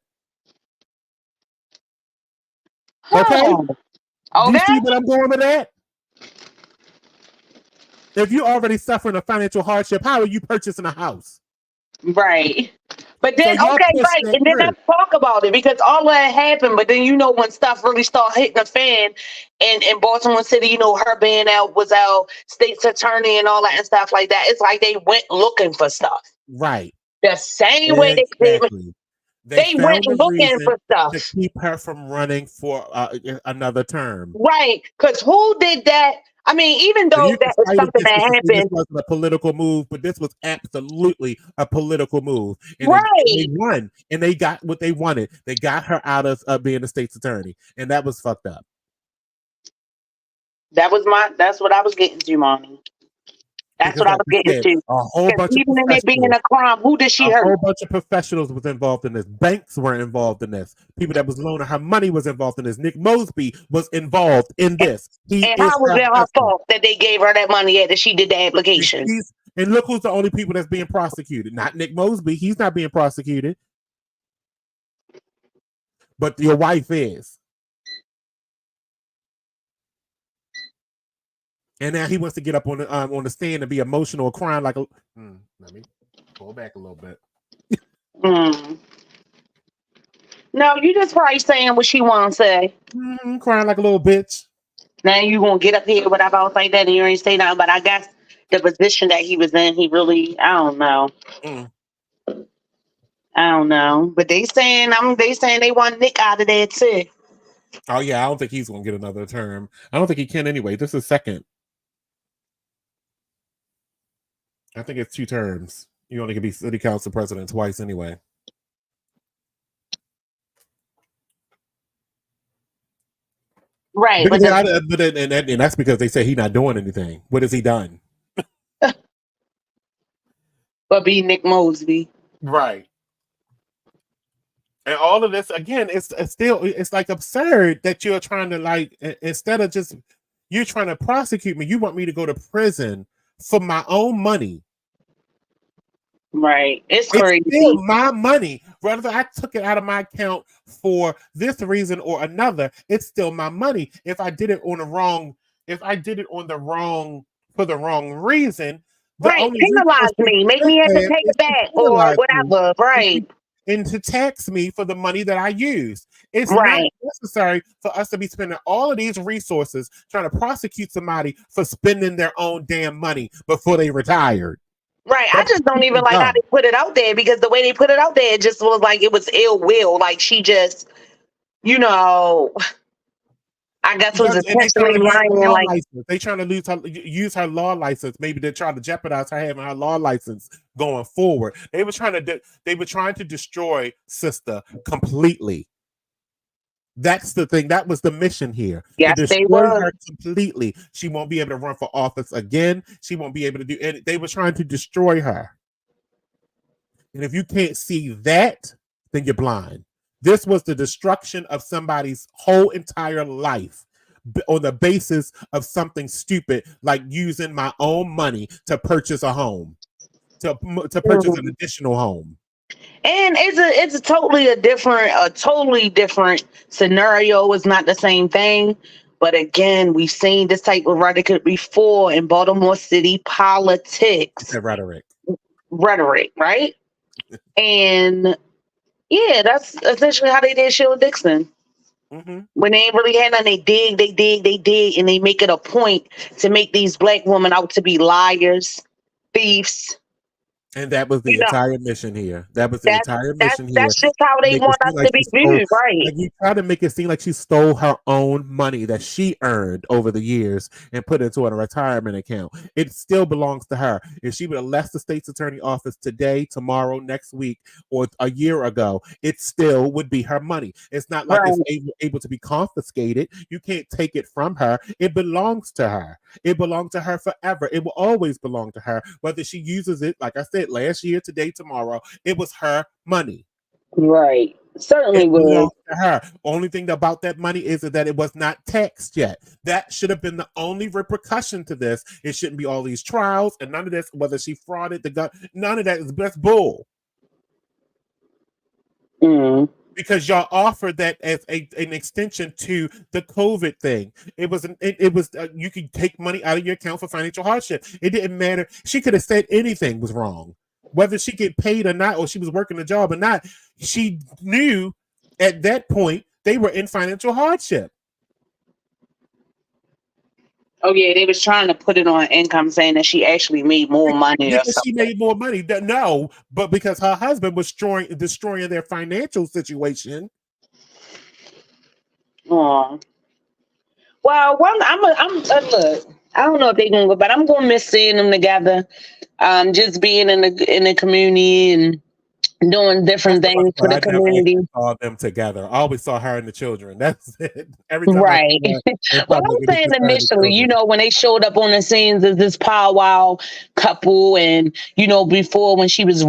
Okay? Do you see what I'm going with that? If you're already suffering a financial hardship, how are you purchasing a house? Right. But then, So okay, right. And then let's talk about it, because all that happened. But then, when stuff really started hitting the fan in Baltimore City, her being out, was out, state's attorney and all that and stuff like that. It's like they went looking for stuff. Right. The same way they did. They went looking for stuff to keep her from running for another term. Right. Because who did that? I mean, even though that is something that happened. This wasn't a political move, but this was absolutely a political move. And right. They won, and they got what they wanted. They got her out of being a state's attorney, and that was fucked up. That's what I was getting to, Monny. That's what I was getting to. A whole bunch even in it being a crime, who did she hurt? A whole bunch of professionals was involved in this. Banks were involved in this. People that was loaning her money was involved in this. Nick Mosby was involved in this. And how was it her fault that they gave her that money that she did the application? And look who's the only people that's being prosecuted. Not Nick Mosby. He's not being prosecuted. But your wife is. And now he wants to get up on the stand and be emotional, crying like a. Let me pull back a little bit. No, you just probably saying what she want to say. Crying like a little bitch. Now you gonna get up here without else like that, and you ain't say nothing. But I guess the position that he was in, he really, I don't know. I don't know. But they saying they want Nick out of there too. Oh yeah, I don't think he's gonna get another term. I don't think he can anyway. This is second. I think it's 2 terms. You only can be city council president twice anyway. Right. And that's because they say he's not doing anything. What has he done? But be Nick Mosby. Right. And all of this, again, it's like absurd that you're trying to instead of just, you're trying to prosecute me, you want me to go to prison for my own money. Right. It's crazy. It's still my money. Whether I took it out of my account for this reason or another, it's still my money. If I did it for the wrong reason, right, penalize me, make me have to take it back or whatever, right? And to tax me for the money that I use. It's not necessary for us to be spending all of these resources trying to prosecute somebody for spending their own damn money before they retired. Right. I just don't even like how they put it out there, because the way they put it out there, it just was like it was ill will. Like she just, I guess was intentionally lying. Like they trying to use her law license. Maybe they're trying to jeopardize her having her law license going forward. They were trying to destroy sister completely. That's the thing. That was the mission here. Yes, to destroy her completely. She won't be able to run for office again. She won't be able to do anything. They were trying to destroy her. And if you can't see that, then you're blind. This was the destruction of somebody's whole entire life on the basis of something stupid like using my own money to purchase a home, to purchase an additional home. And it's a totally different scenario. It's not the same thing. But again, we've seen this type of rhetoric before in Baltimore City politics. Rhetoric, right? And yeah, that's essentially how they did Sheila Dixon. When they ain't really had nothing, they dig, and they make it a point to make these black women out to be liars, thieves. And that was the You know, entire mission here. That was the that entire that's mission here. that's just how they Make it want seem us like to be she stole, viewed, right? like you try to make it seem like she stole her own money that she earned over the years and put into a retirement account. It still belongs to her. If she would have left the state's attorney office today, tomorrow, next week, or a year ago, it still would be her money. It's not like it's Right, able to be confiscated. You can't take it from her. It belongs to her. It belonged to her forever. It will always belong to her, whether she uses it, like I said, last year, today, tomorrow. It was her money. right. It Certainly would. belongs to her. Only thing about that money is that it was not taxed yet. That should have been the only repercussion to this. It shouldn't be all these trials and none of this, whether she frauded the gun. None of that is that's bull. Mm. Because y'all offered that as an extension to the COVID thing. It was you could take money out of your account for financial hardship. It didn't matter. She could have said anything was wrong, whether she get paid or not, or she was working a job or not. She knew at that point they were in financial hardship. Oh yeah, they was trying to put it on income, saying that she actually made more money or Because she something. made more money. No, but because her husband was destroying their financial situation. Oh. Well, look. I don't know if they gonna go, but I'm gonna miss seeing them together. Just being in the community and doing That's different the things worst for part. the I never community. actually saw them together. I always saw her and the children. That's it. Every time I Right. saw her in Well, public, I'm it was saying just her and the initially, children. when they showed up on the scenes as this powwow couple, and before when she was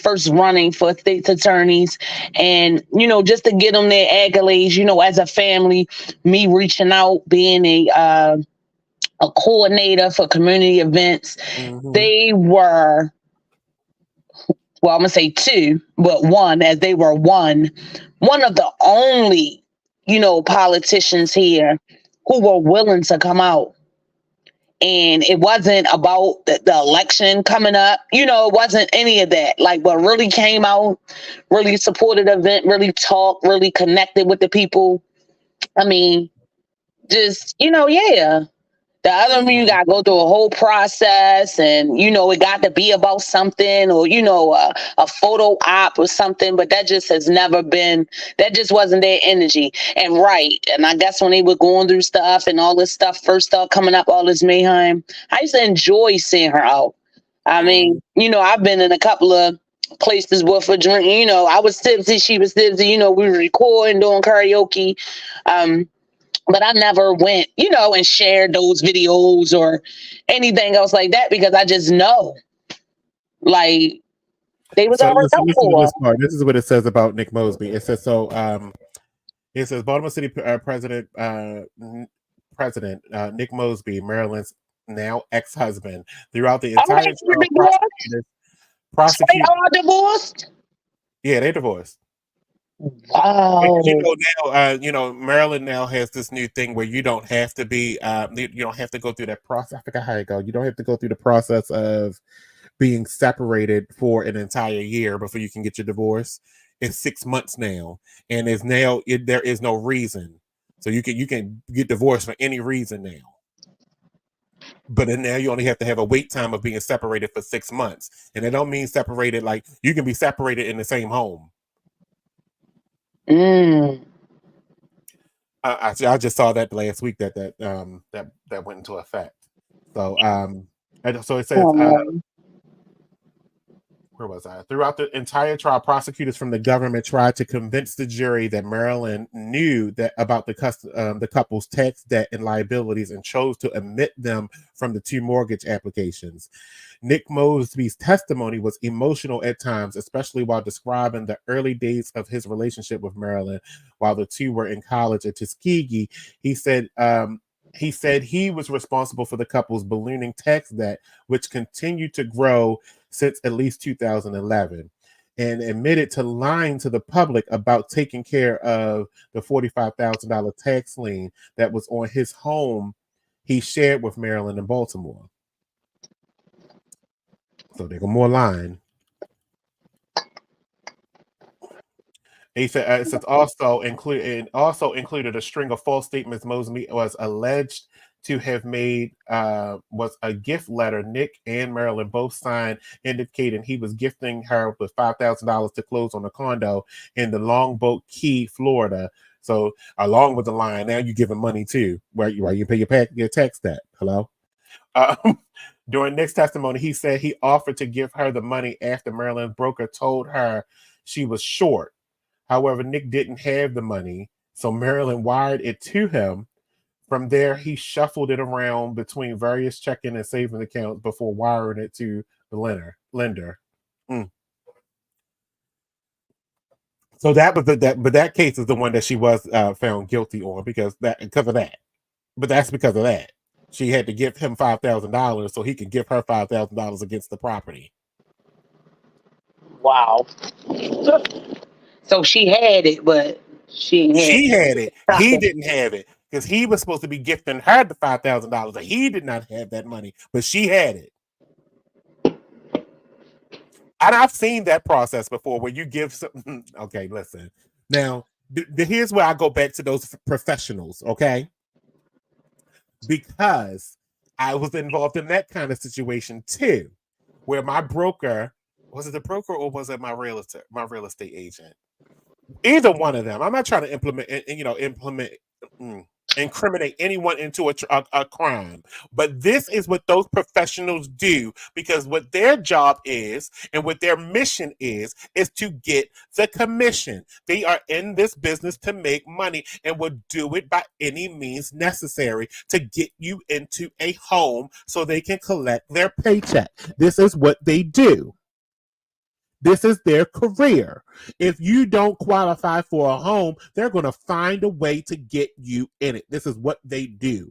first running for state's attorneys, and just to get them their accolades, as a family, me reaching out, being a coordinator for community events, Mm-hmm. they were, well, I'm gonna say two, but one, as they were one of the only, politicians here who were willing to come out. And it wasn't about the election coming up, it wasn't any of that. Like, but really came out, really supported the event, really talked, really connected with the people. I mean, just, yeah. The other one, you got to go through a whole process, and it got to be about something, or a photo op or something. But that just has never been. That just wasn't their energy. And right, and I guess when they were going through stuff and all this stuff first started coming up, all this mayhem, I used to enjoy seeing her out. I Mm-hmm. mean, I've been in a couple of places with a drink. I was tipsy, she was tipsy. We were recording, doing karaoke. But I never went, and shared those videos or anything else like that, because I just know, like, they was So already listen, out listen to for this part. This is what it says about Nick Mosby. It says so. It says Baltimore City President Nick Mosby, Maryland's now ex-husband, throughout the her. entire Okay, trial, divorced. So they prosecute. all divorced. Yeah, they divorced. And Wow. now, Maryland now has this new thing where you don't have to be, you don't have to go through that process. I forgot how it goes. You don't have to go through the process of being separated for an entire year before you can get your divorce. It's 6 months now, and there is no reason, so you can get divorced for any reason now. But then now you only have to have a wait time of being separated for 6 months, and it don't mean separated like you can be separated in the same home. Mm. I just saw that last week that went into effect. So and so it says Oh. where was I? Throughout the entire trial, prosecutors from the government tried to convince the jury that Maryland knew that about the couple's tax debt and liabilities and chose to omit them from the two mortgage applications. Nick Mosby's testimony was emotional at times, especially while describing the early days of his relationship with Marilyn while the two were in college at Tuskegee. He said, he was responsible for the couple's ballooning tax debt, which continued to grow since at least 2011, and admitted to lying to the public about taking care of the $45,000 tax lien that was on his home he shared with Maryland and Baltimore. So they go more lying. He said it also included a string of false statements Mosby was alleged to have made was a gift letter Nick and Marilyn both signed, indicating he was gifting her with $5,000 to close on a condo in the Longboat Key, Florida. So along with the line, now you're giving money too, where you pay your tax debt. Hello. During Nick's testimony, he said he offered to give her the money after Marilyn's broker told her she was short. However, Nick didn't have the money, so Marilyn wired it to him. From there, he shuffled it around between various checking and savings accounts before wiring it to the lender. So that was that case is the one that she was found guilty on because of that. But that's because of that. She had to give him $5,000 so he could give her $5,000 against the property. Wow. So she had it, but she had it. He didn't have it because he was supposed to be gifting her the $5,000. He did not have that money, but she had it. And I've seen that process before where you give some. Okay, listen. Now, here's where I go back to those professionals, okay? Because I was involved in that kind of situation too, where my broker, was it the broker or was it my real estate agent? Either one of them. I'm not trying to incriminate anyone into a crime, but this is what those professionals do, because what their job is and what their mission is to get the commission. They are in this business to make money and will do it by any means necessary to get you into a home so they can collect their paycheck. This is what they do. This is their career. If you don't qualify for a home, they're going to find a way to get you in it. This is what they do.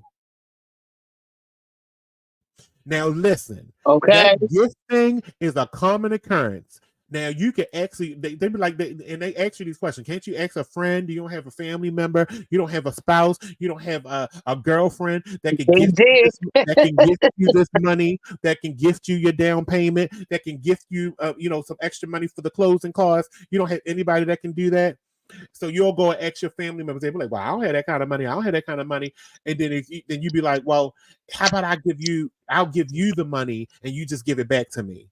Now, listen. Okay. This thing is a common occurrence. Now, you can actually, they be like, and they ask you these questions. Can't you ask a friend? You don't have a family member. You don't have a spouse. You don't have a girlfriend that can gift you this money, that can gift you your down payment, that can gift you, some extra money for the closing costs. You don't have anybody that can do that. So you'll go and ask your family members. They'll be like, "Well, I don't have that kind of money. I don't have that kind of money." And then then you be like, "Well, how about I'll give you the money and you just give it back to me."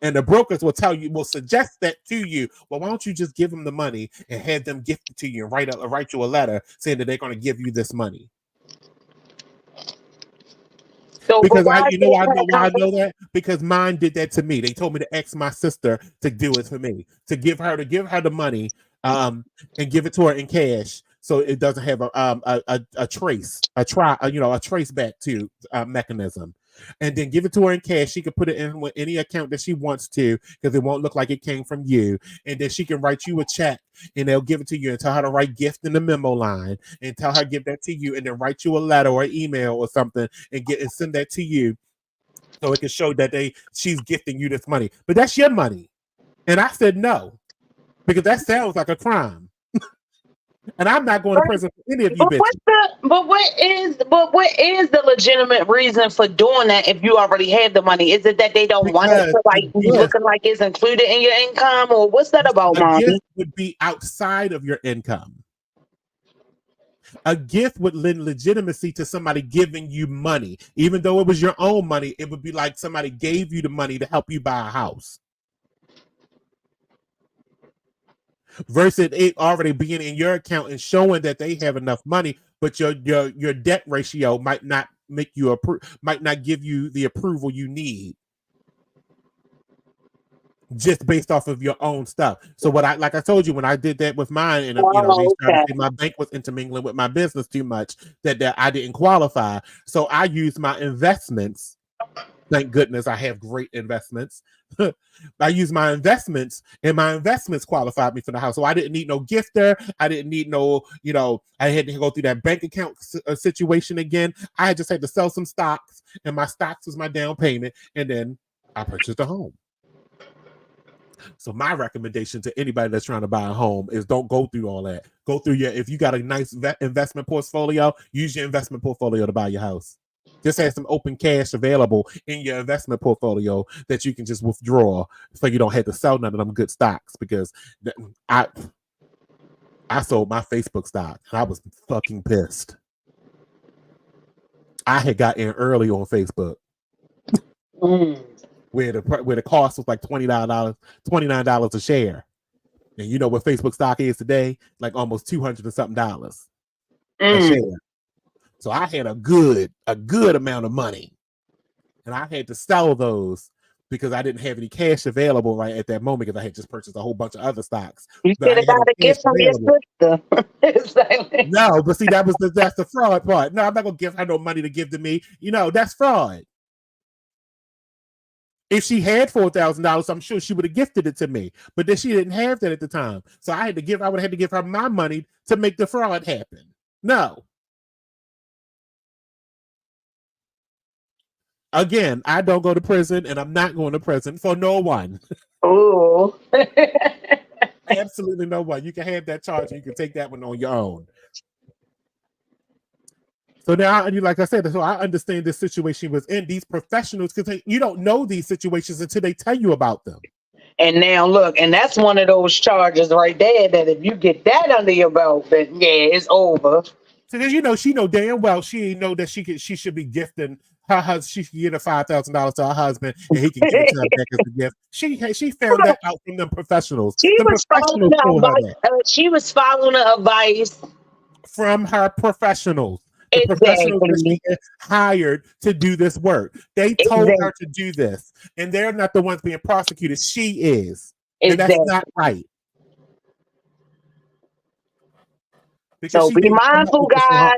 And the brokers will suggest that to you. Well, why don't you just give them the money and have them gift it to you and write you a letter saying that they're going to give you this money? So, because I know that because mine did that to me. They told me to ask my sister to do it for me, to give her the money, and give it to her in cash, so it doesn't have a trace back to mechanism. And then give it to her in cash. She can put it in with any account that she wants to, because it won't look like it came from you. And then she can write you a check, and they'll give it to you and tell her to write gift in the memo line, and tell her give that to you, and then write you a letter or an email or something, and send that to you, so it can show that she's gifting you this money. But that's your money. And I said no, because that sounds like a crime. And I'm not going to prison for any of you bitches. But what is the legitimate reason for doing that if you already have the money? Is it that they don't want it to be looking like it's included in your income, or what's that about, Monny? A gift would be outside of your income. A gift would lend legitimacy to somebody giving you money. Even though it was your own money, it would be like somebody gave you the money to help you buy a house. Versus it already being in your account and showing that they have enough money, but your debt ratio might not might not give you the approval you need, just based off of your own stuff. So like I told you, when I did that with mine, and my bank was intermingling with my business too much, that I didn't qualify. So I used my investments. Thank goodness I have great investments. I used my investments, and my investments qualified me for the house. So I didn't need no gifter. I didn't need no, I had to go through that bank account situation again. I just had to sell some stocks, and my stocks was my down payment, and then I purchased a home. So my recommendation to anybody that's trying to buy a home is don't go through all that. Go through if you got a nice investment portfolio, use your investment portfolio to buy your house. Just have some open cash available in your investment portfolio that you can just withdraw, so you don't have to sell none of them good stocks. Because I sold my Facebook stock and I was fucking pissed. I had got in early on Facebook where the cost was like $29 a share. And you know what Facebook stock is today? Like almost $200 and something a share. So I had a good amount of money. And I had to sell those because I didn't have any cash available right at that moment because I had just purchased a whole bunch of other stocks. You But should I have had no got a cash gift from your available. sister. No, but see, that's the fraud part. No, I'm not gonna give her no money to give to me. You know, that's fraud. If she had $4,000, I'm sure she would have gifted it to me. But then she didn't have that at the time. So I would have had to give her my money to make the fraud happen. No. Again, I don't go to prison and I'm not going to prison for no one. Oh. Absolutely no one. You can have that charge and you can take that one on your own. So now, like I said, so I understand this situation was in. These professionals, because you don't know these situations until they tell you about them. And now look, and that's one of those charges right there that if you get that under your belt, then yeah, it's over. So you know, she know damn well she know that she should be gifting her husband. She should give her $5,000 to her husband, and he can give it to her back as a gift. She found that out from them professionals. She The was professionals told her that. She was following the advice From her professionals. The professionals that she hired to do this work. They told her to do this. And they're not the ones being prosecuted. She is. And that's not right. Because so be mindful, guys.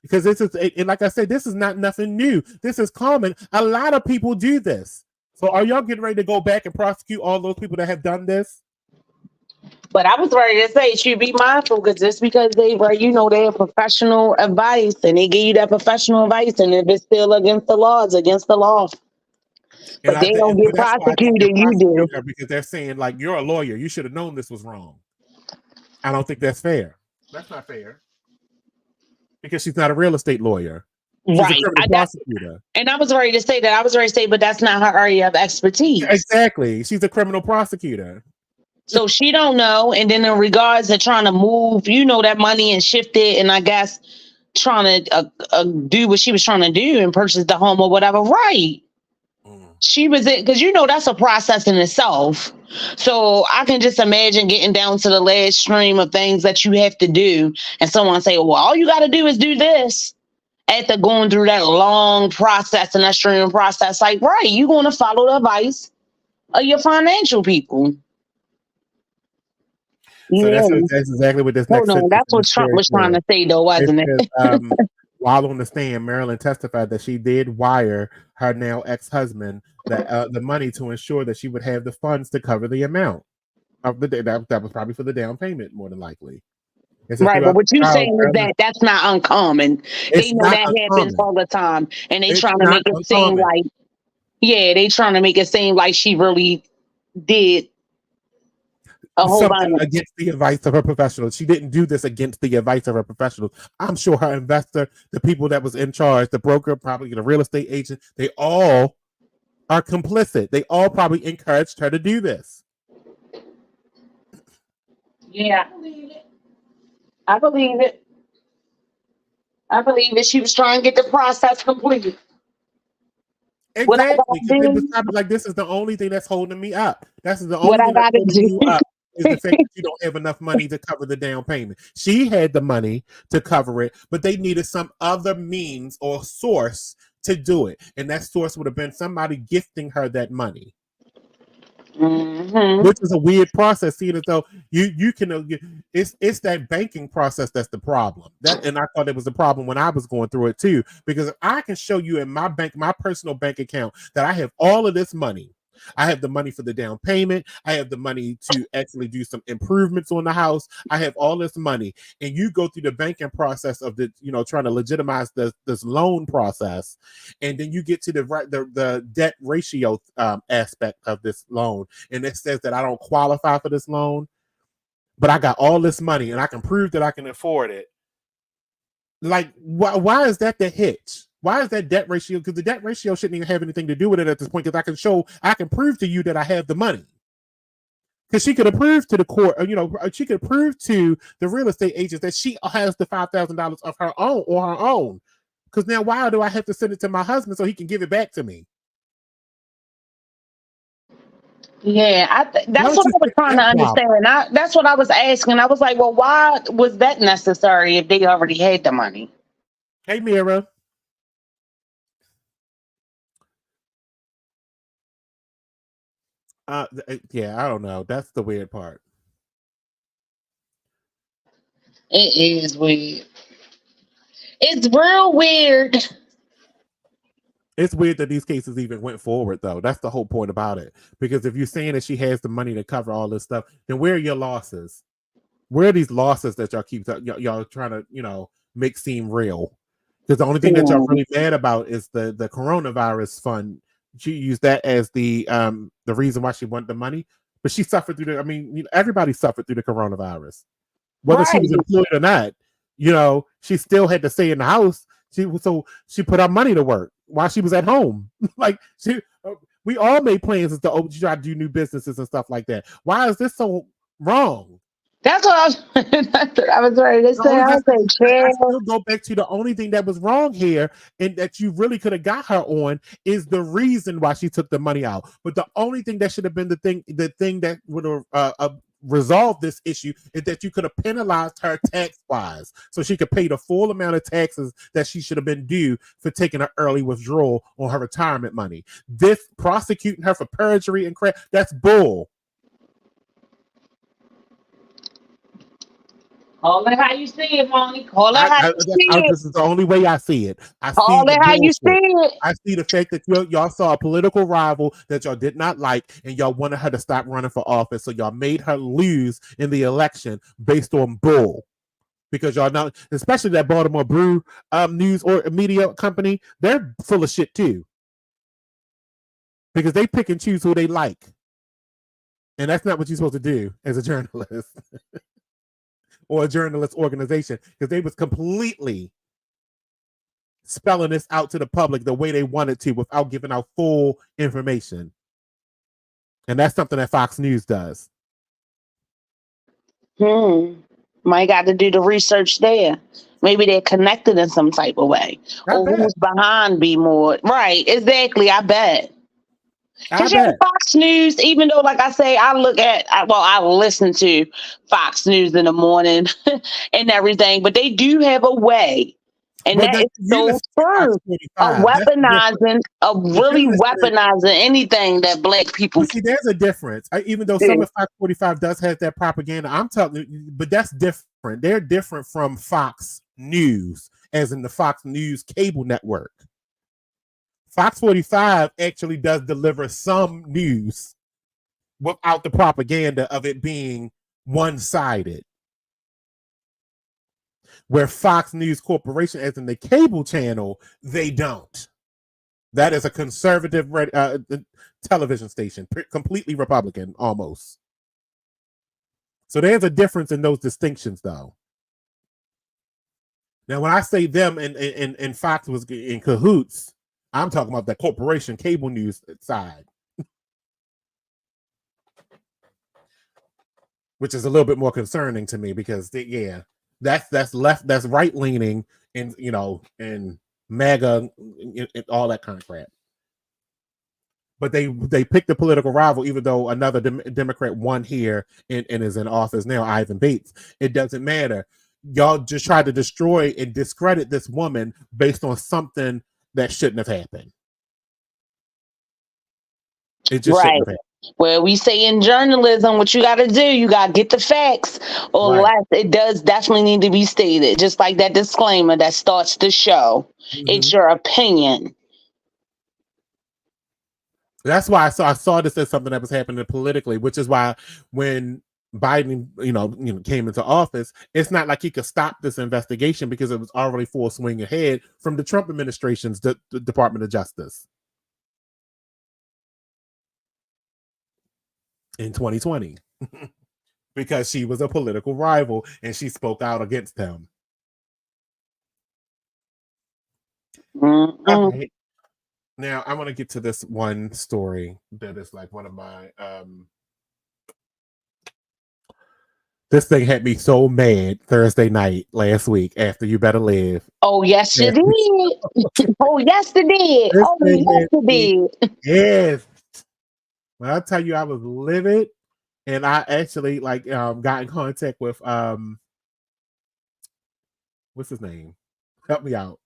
Because this is, and like I said, this is not nothing new. This is common. A lot of people do this. So are y'all getting ready to go back and prosecute all those people that have done this? But I was ready to say, she be mindful because just because they have professional advice and they give you that professional advice, and if it's still against the law, it's against the law. But they don't get prosecuted, you do. Because they're saying, like, you're a lawyer. You should have known this was wrong. I don't think that's fair. That's not fair. Because she's not a real estate lawyer. She's a criminal prosecutor. And I was ready to say that. But that's not her area of expertise. Exactly. She's a criminal prosecutor. So she don't know. And then in regards to trying to move, that money and shift it, and I guess trying to do what she was trying to do and purchase the home or whatever. Right. She was it because that's a process in itself. So I can just imagine getting down to the last stream of things that you have to do, and someone say, "Well, all you got to do is do this." After going through that long process and that stream process, like, right, you're going to follow the advice of your financial people. So that's exactly what this next sentence that's what Trump was trying to say, though, wasn't it? While on the stand, Marilyn testified that she did wire her now ex-husband the money to ensure that she would have the funds to cover the amount of that was probably for the down payment, more than likely. Right, but what you're saying is that's not uncommon. They know that happens all the time, and they trying to make it seem like, they trying to make it seem like she really did a whole something against the advice of her professionals. She didn't do this against the advice of her professionals. I'm sure her investor, the people that was in charge, the broker, probably the real estate agent, they all are complicit. They all probably encouraged her to do this. Yeah, I believe it. I believe it. She was trying to get the process completed. Exactly. It was probably like, this is the only thing that's holding me up. That's the only thing that's holding you up. Is the fact that you don't have enough money to cover the down payment. She had the money to cover it, but they needed some other means or source to do it. And that source would have been somebody gifting her that money. Which is a weird process, seeing as though you can it's that banking process that's the problem. And I thought it was a problem when I was going through it too, because if I can show you in my personal bank account that I have all of this money, I have the money for the down payment, I have the money to actually do some improvements on the house, I have all this money, and you go through the banking process of trying to legitimize this loan process, and then you get to the debt ratio aspect of this loan, and it says that I don't qualify for this loan, but I got all this money and I can prove that I can afford it. Like, why is that the hitch? Why is that debt ratio? Because the debt ratio shouldn't even have anything to do with it at this point, because I can prove to you that I have the money. Because she could have proved to the court, she could prove to the real estate agents that she has the $5,000 of her own, Because now why do I have to send it to my husband so he can give it back to me? Yeah, Why that's don't what you I was fix trying to that problem? understand. That's what I was asking. I was like, well, why was that necessary if they already had the money? Hey, Mira. Yeah, I don't know. That's the weird part. It is weird. It's real weird. It's weird that these cases even went forward, though. That's the whole point about it. Because if you're saying that she has the money to cover all this stuff, then where are your losses? Where are these losses that y'all keep y'all trying to make seem real? Because the only thing that y'all really mad about is the coronavirus fund. She used that as the reason why she wanted the money, but she suffered through the. I mean, everybody suffered through the coronavirus, whether she Right. was employed or not. She still had to stay in the house. She put her money to work while she was at home. Like we all made plans as to try to do new businesses and stuff like that. Why is this so wrong? That's what I was ready to say. I was like, I chill. still go back to the only thing that was wrong here, and that you really could have got her on, is the reason why she took the money out. But the only thing that should have been the thing that would have resolved this issue is that you could have penalized her tax wise, so she could pay the full amount of taxes that she should have been due for taking an early withdrawal on her retirement money. This prosecuting her for perjury and crap, that's bull. Call it how you see it, Monny. Call it how you see it. This is the only way I see it. I see Call the it how you see bullshit. it. I see the fact that y'all saw a political rival that y'all did not like, and y'all wanted her to stop running for office, so y'all made her lose in the election based on bull. Because y'all know, especially that Baltimore Brew news or media company, they're full of shit too. Because they pick and choose who they like. And that's not what you're supposed to do as a journalist or a journalist organization, because they was completely spelling this out to the public the way they wanted to without giving out full information. And that's something that Fox News does. Might got to do the research there. Maybe they're connected in some type of way. I Or bet. who's behind be more. Right, exactly. I bet. I Because yeah, bet. Fox News, even though, like I say, I listen to Fox News in the morning and everything, but they do have a way, and But that is you so listen to Fox true, of 45. That's different. weaponizing, of But really weaponizing anything that black people see, there's a difference. Even though some do. of Fox 45 does have that propaganda, I'm talking, but that's different. They're different from Fox News, as in the Fox News cable network. Fox 45 actually does deliver some news without the propaganda of it being one-sided. Where Fox News Corporation, as in the cable channel, they don't. That is a conservative television station, completely Republican almost. So there's a difference in those distinctions, though. Now, when I say them and Fox was in cahoots, I'm talking about the corporation cable news side, which is a little bit more concerning to me because that's left, that's right leaning, and and MAGA and all that kind of crap. But they picked the political rival, even though another Democrat won here and is in office now, Ivan Bates. It doesn't matter. Y'all just tried to destroy and discredit this woman based on something that shouldn't have happened. It just Right. shouldn't have happened. Well, we say in journalism, what you got to do, you got to get the facts, or Right. less it does definitely need to be stated, just like that disclaimer that starts the show. It's your opinion. That's why I saw this as something that was happening politically, which is why when Biden, came into office, it's not like he could stop this investigation because it was already full swing ahead from the Trump administration's the Department of Justice in 2020. Because she was a political rival and she spoke out against him. Okay. Now I want to get to this one story that is like one of my This thing had me so mad Thursday night last week after You Better Live. Oh, yes, you did. Oh, yes, it did. This Oh, thing yes, had it me, did. yes. When I tell you I was livid, and I actually got in contact with what's his name? Help me out.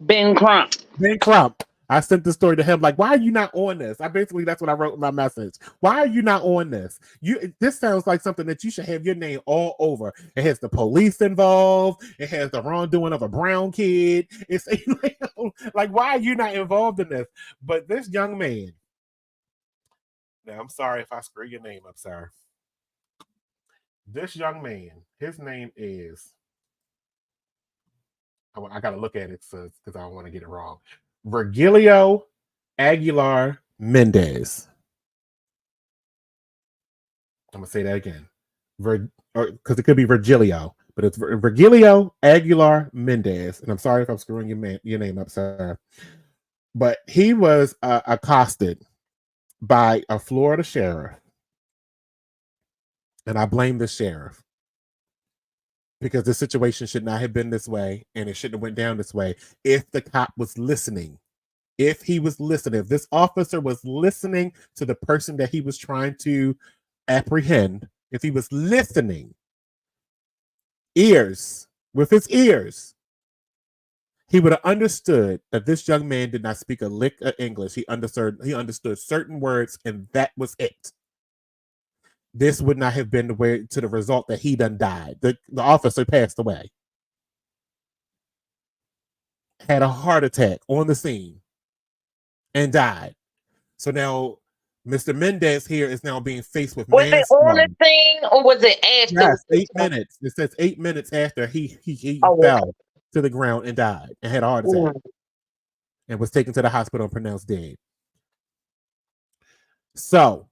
Ben Crump. Ben Crump. I sent the story to him like, why are you not on this? That's what I wrote in my message. Why are you not on this? This sounds like something that you should have your name all over. It has the police involved. It has the wrongdoing of a brown kid. It's like why are you not involved in this? But this young man. Now I'm sorry if I screw your name up, sir. This young man, his name is. I got to look at it because I don't want to get it wrong. Virgilio Aguilar Mendez. I'm gonna say that again, because it could be Virgilio, but it's Virgilio Aguilar Mendez. And I'm sorry if I'm screwing your name up, sir. But he was accosted by a Florida sheriff, and I blame the sheriff because the situation should not have been this way, and it shouldn't have went down this way if the cop was listening. If he was listening, if this officer was listening to the person that he was trying to apprehend, if he was listening with his ears, he would have understood that this young man did not speak a lick of English. He understood certain words, and that was it. This would not have been the way to the result that he done died. The officer passed away, had a heart attack on the scene, and died. So now Mr. Mendez here is now being faced with Was it on the scene or was it after? Yes, 8 minutes. It says 8 minutes after he fell to the ground and died and had a heart attack and was taken to the hospital and pronounced dead. So,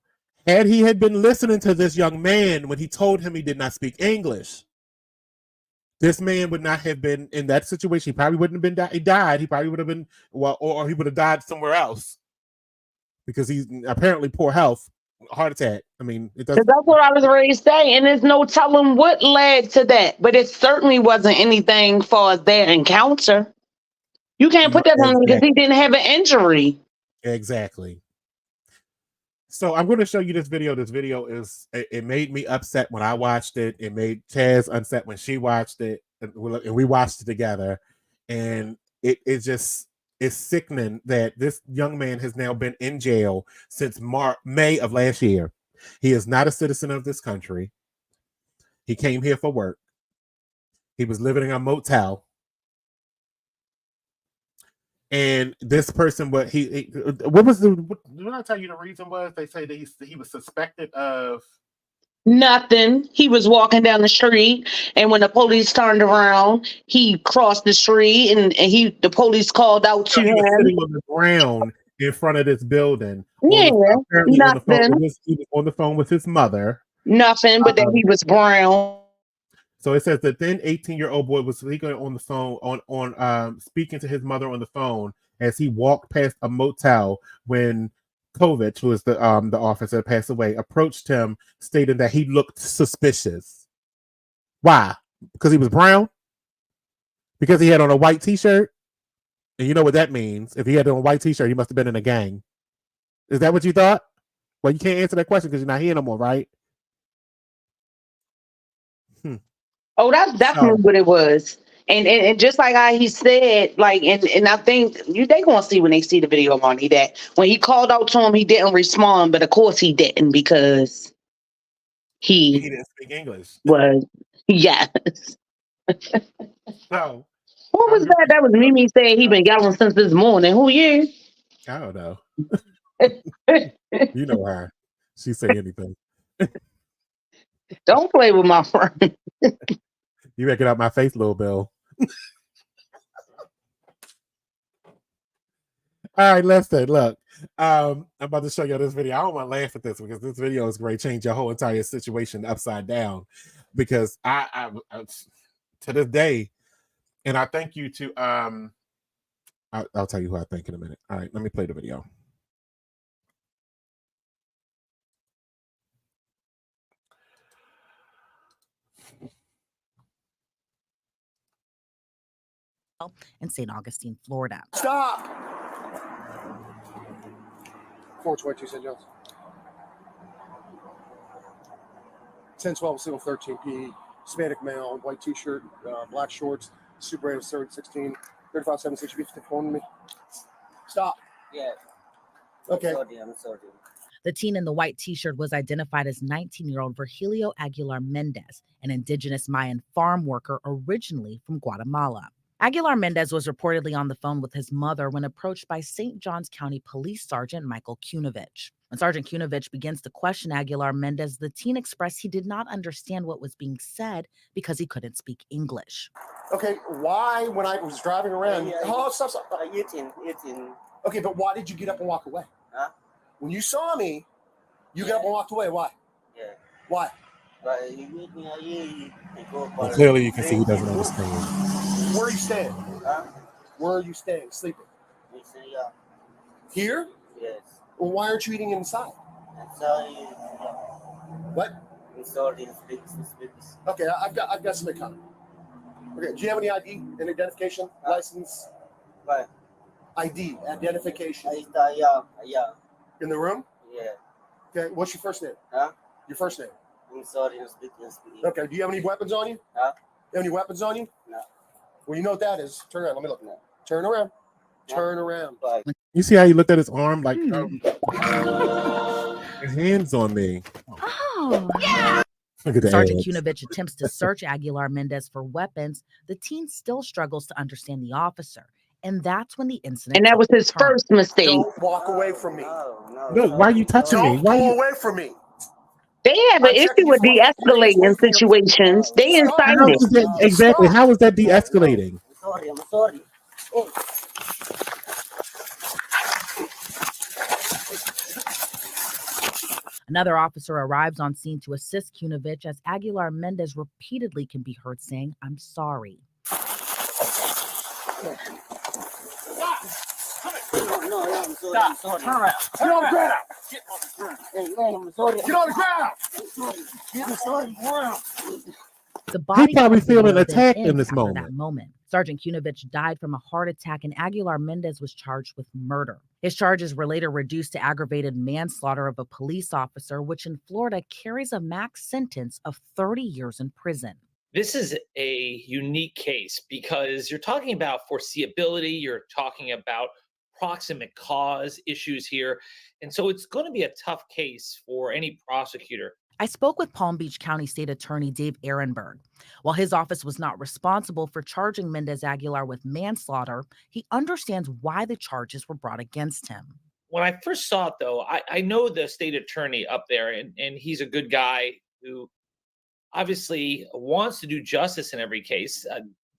had he been listening to this young man when he told him he did not speak English, this man would not have been in that situation. He probably wouldn't have been he died. He probably would have been or he would have died somewhere else because he's apparently poor health. Heart attack. I mean, it doesn't. That's what I was ready to say, and there's no telling what led to that. But it certainly wasn't anything for as their encounter. You can't put that on him because he didn't have an injury. Exactly. So I'm going to show you this video. This video it made me upset when I watched it. It made Chaz upset when she watched it, and we watched it together. And it's sickening that this young man has now been in jail since May of last year. He is not a citizen of this country. He came here for work. He was living in a motel. And this person, what was what did I tell you the reason was? They say that he was suspected of nothing. He was walking down the street, and when the police turned around, he crossed the street, and the police called out to him. He was sitting on the ground in front of this building. Yeah, apparently nothing. He was on the phone with his mother. Nothing, but that he was brown. So it says that then 18-year-old boy was speaking on the phone speaking to his mother on the phone as he walked past a motel when Kovich, who is the officer that passed away, approached him, stating that he looked suspicious. Why? Because he was brown? Because he had on a white t-shirt? And you know what that means. If he had on a white t-shirt, he must have been in a gang. Is that what you thought? Well, you can't answer that question because you're not here no more, right? Oh, that's definitely what it was. And just like how he said, like, and I think they gonna see when they see the video, Monty, that when he called out to him, he didn't respond, but of course he didn't because he didn't speak English. Was yes. So what was that? That was Mimi saying he been yelling since this morning. Who you? I don't know. You know her. She say anything. Don't play with my friend. You better get out my face, little Bill. All right, listen, look. I'm about to show you this video. I don't want to laugh at this because this video is going to change your whole entire situation upside down. Because I to this day, and I thank you to I'll tell you who I thank in a minute. All right, let me play the video. in St. Augustine, Florida. Stop! 422 St. John's. 1012, single 13 P. Hispanic male, white t-shirt, black shorts, Super 8 third 16, 35 76. You get the phone to me. Stop. Yeah. Okay. I'm sorry. The teen in the white t-shirt was identified as 19-year-old Virgilio Aguilar Mendez, an indigenous Mayan farm worker originally from Guatemala. Aguilar Mendez was reportedly on the phone with his mother when approached by St. Johns County Police Sergeant Michael Kunovich. When Sergeant Kunovich begins to question Aguilar Mendez, the teen expressed he did not understand what was being said because he couldn't speak English. Okay, why when I was driving around? Oh, stop. Eating. Okay, but why did you get up and walk away? Huh? When you saw me, you got up and walked away. Why? Yeah. Why? Well, clearly, you can see he doesn't understand. Where are you staying? Huh? Where are you staying? Sleeping? Yeah. Here? Yes. Well, why aren't you eating inside? I'm sorry. What? I'm sorry. Okay, I've got somebody coming. Okay, do you have any ID and identification license? What? ID, identification. Yeah. In the room? Yeah. Okay, what's your first name? Huh? Your first name. I'm sorry. I'm speaking. Okay, do you have any weapons on you? Huh? You have any weapons on you? No. Well, you know what that is. Turn around. Let me look. No. Turn around. No. Turn around. Bye. You see how he looked at his arm like, his hands on me. Oh, Yeah. Look at that. Sergeant Kunovich attempts to search Aguilar Mendez for weapons. The teen still struggles to understand the officer. And that's when the incident And that took was a his turn. first mistake. Don't walk away from me. No. Look, why are you touching me? Don't Why go you? away from me. They have an I'm checking issue you with for de-escalating situations. They Stop. How incited. is that exactly? How is that de-escalating? I'm sorry. Oh. Another officer arrives on scene to assist Kunovich as Aguilar Mendez repeatedly can be heard saying, "I'm sorry." No, I'm sorry. I'm sorry. Turn around. Get on the ground. I'm sorry. Get on the ground. I'm sorry. The body probably of the feeling male then attacked in ends this after moment. that moment. Sergeant Kunovich died from a heart attack, and Aguilar Mendez was charged with murder. His charges were later reduced to aggravated manslaughter of a police officer, which in Florida carries a max sentence of 30 years in prison. This is a unique case because you're talking about foreseeability, you're talking about proximate cause issues here. And so it's going to be a tough case for any prosecutor. I spoke with Palm Beach County State Attorney Dave Ehrenberg. While his office was not responsible for charging Mendez Aguilar with manslaughter, he understands why the charges were brought against him. When I first saw it, though, I know the state attorney up there, and he's a good guy who obviously wants to do justice in every case.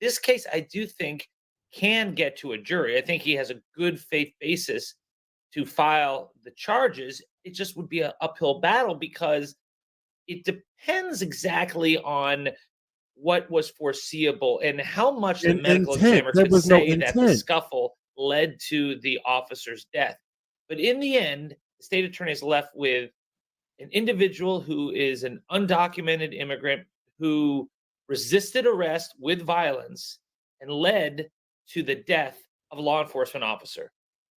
This case, I do think, can get to a jury. I think he has a good faith basis to file the charges. It just would be an uphill battle because it depends exactly on what was foreseeable and how much the medical examiner could say that the scuffle led to the officer's death. But in the end, the state attorney is left with an individual who is an undocumented immigrant who resisted arrest with violence and led to the death of a law enforcement officer.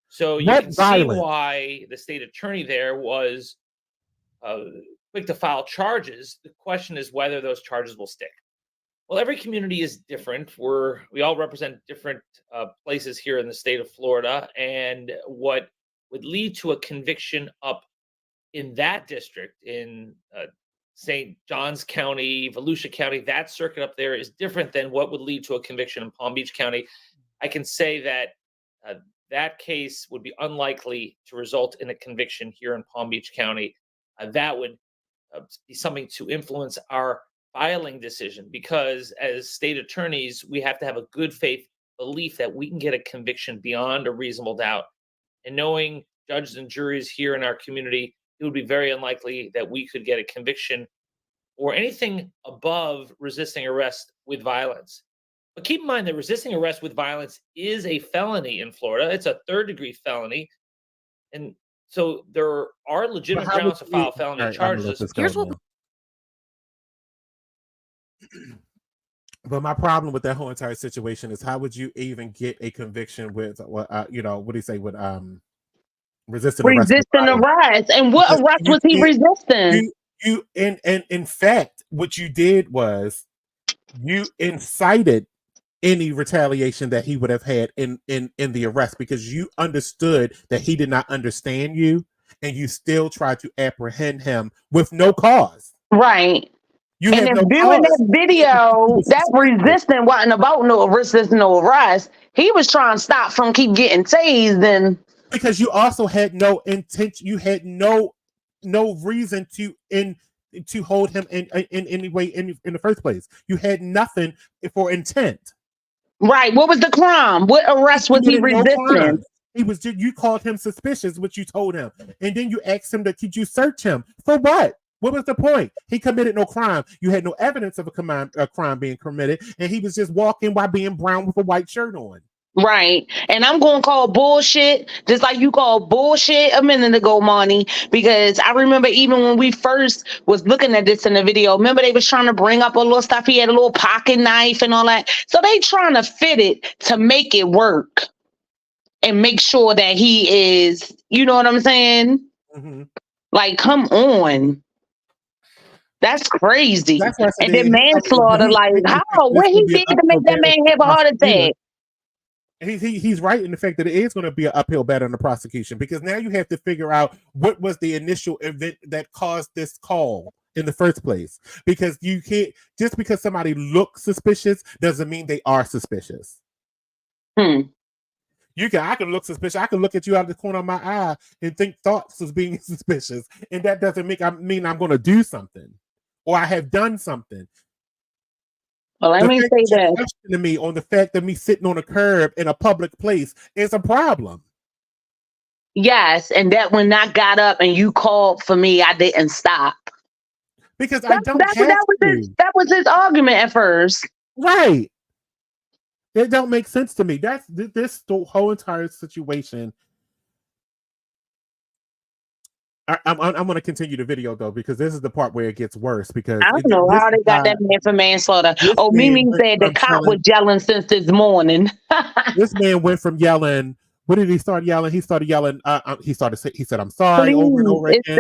So you can see why the state attorney there was quick to file charges. The question is whether those charges will stick. Well, every community is different. We all represent different places here in the state of Florida, and what would lead to a conviction up in that district in St. Johns County, Volusia County, that circuit up there is different than what would lead to a conviction in Palm Beach County. I can say that that case would be unlikely to result in a conviction here in Palm Beach County. That would be something to influence our filing decision, because as state attorneys, we have to have a good faith belief that we can get a conviction beyond a reasonable doubt. And knowing judges and juries here in our community, it would be very unlikely that we could get a conviction or anything above resisting arrest with violence. But keep in mind that resisting arrest with violence is a felony in Florida. It's a third-degree felony. And so there are legitimate grounds to file felony charges. Here's what But my problem with that whole entire situation is how would you even get a conviction with what do you say with resisting arrest? Resisting arrest. And what Because arrest was he resisting? you and in fact, what you did was you incited any retaliation that he would have had in the arrest because you understood that he did not understand you and you still tried to apprehend him with no cause. Right. You and have if no viewing cause. that video, that resisting wasn't about no resisting no arrest. He was trying to stop from keep getting tased and because you also had no intent, you had no reason to hold him in any way in the first place. You had nothing for intent. Right. What was the crime? What arrest was he resisting? He was just, you called him suspicious, which you told him, and then you asked him could you search him for what? What was the point? He committed no crime. You had no evidence of a crime being committed, and he was just walking by being brown with a white shirt on. Right. And I'm going to call bullshit, just like you called bullshit a minute ago, Monty, because I remember even when we first was looking at this in the video, remember they was trying to bring up a little stuff. He had a little pocket knife and all that. So they trying to fit it to make it work and make sure that he is, you know what I'm saying? Mm-hmm. Like, come on. That's crazy. That's what I and then manslaughter, like, how? What he did to make that man have a heart attack? He's right in the fact that it is going to be an uphill battle in the prosecution because now you have to figure out what was the initial event that caused this call in the first place. Because you can't, just because somebody looks suspicious doesn't mean they are suspicious. I can look suspicious. I can look at you out of the corner of my eye and think thoughts as being suspicious, and that doesn't mean I'm going to do something or I have done something. Well, let me say that to me on the fact that me sitting on a curb in a public place is a problem. Yes, and that when I got up and you called for me, I didn't stop because that was his argument at first. Right. It don't make sense to me. That's this whole entire situation. I'm going to continue the video though because this is the part where it gets worse. Because I don't know how they got that man for manslaughter. Oh, Mimi said the cop was yelling since this morning. This man went from yelling. What did he start yelling? He started yelling. He said, "I'm sorry," over and over again.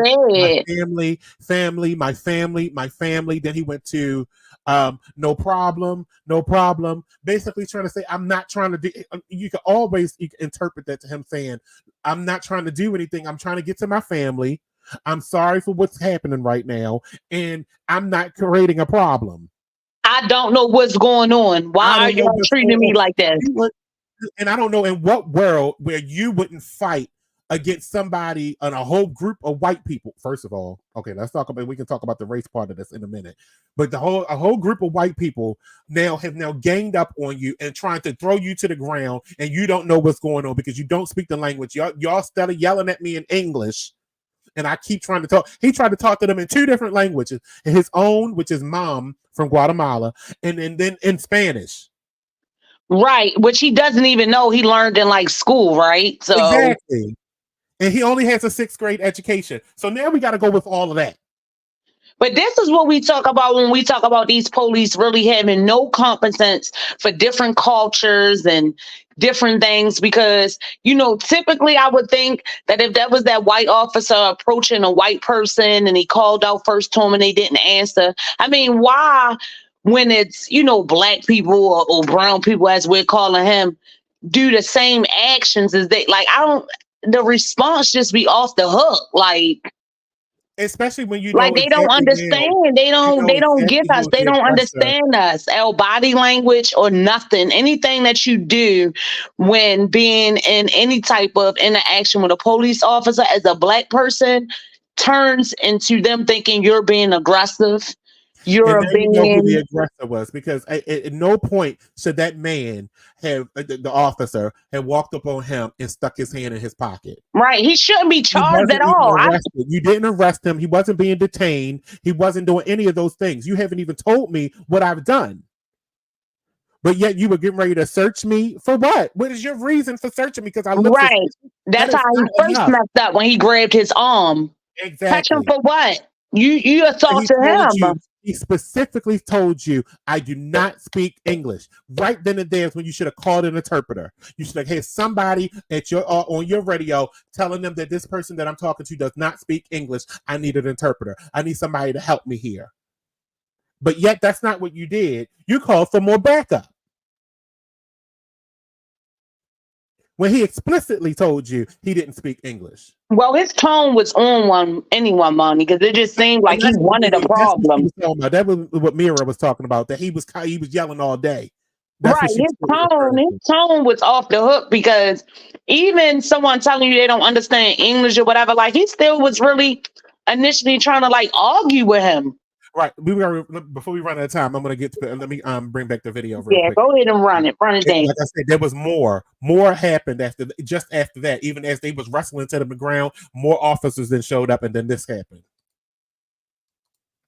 My family, my family. Then he went to, no problem. Basically trying to say, I'm not trying to do. You can always interpret that to him saying, I'm not trying to do anything. I'm trying to get to my family. I'm sorry for what's happening right now, and I'm not creating a problem. I don't know what's going on. Why are y'all treating me like that? And I don't know in what world where you wouldn't fight against somebody and a whole group of white people. First of all, okay, we can talk about the race part of this in a minute. But a whole group of white people have ganged up on you and trying to throw you to the ground, and you don't know what's going on because you don't speak the language. Y'all started yelling at me in English, and I keep trying to talk. He tried to talk to them in two different languages, his own, which is mom from Guatemala, and then in Spanish. Right, which he doesn't even know he learned in like school, right? So exactly. And he only has a 6th grade education. So now we got to go with all of that. But this is what we talk about when we talk about these police really having no competence for different cultures and different things. Because, typically I would think that if that was that white officer approaching a white person and he called out first to him and they didn't answer. I mean, why, when it's, black people or brown people, as we're calling him, do the same actions as they, like, the response just be off the hook. Like, especially when you like they don't understand. They don't get us. They don't understand us. Our body language or nothing. Anything that you do when being in any type of interaction with a police officer as a black person turns into them thinking you're being aggressive. You're being. You know who the aggressor was, because at no point should that man have the officer have walked up on him and stuck his hand in his pocket. Right, he shouldn't be charged at all. You didn't arrest him. He wasn't being detained. He wasn't doing any of those things. You haven't even told me what I've done. But yet you were getting ready to search me for what? What is your reason for searching me? Because I look right. That's how he first messed up when he grabbed his arm. Exactly. Touch him for what? You assaulted him. He specifically told you, I do not speak English. Right then and there is when you should have called an interpreter. You should have had somebody at your on your radio telling them that this person that I'm talking to does not speak English. I need an interpreter. I need somebody to help me here. But yet that's not what you did. You called for more backup. When he explicitly told you he didn't speak English. Well, his tone was on anyone, Money, because it just seemed like he wanted a problem. That was what Mira was talking about. That he was yelling all day. That's right, his tone was off the hook, because even someone telling you they don't understand English or whatever, like he still was really initially trying to like argue with him. Right. Before we run out of time, I'm gonna get to let me bring back the video real quick. Go ahead and run it down. Like I said, there was more happened after that. Even as they was wrestling to the ground, more officers then showed up, and then this happened.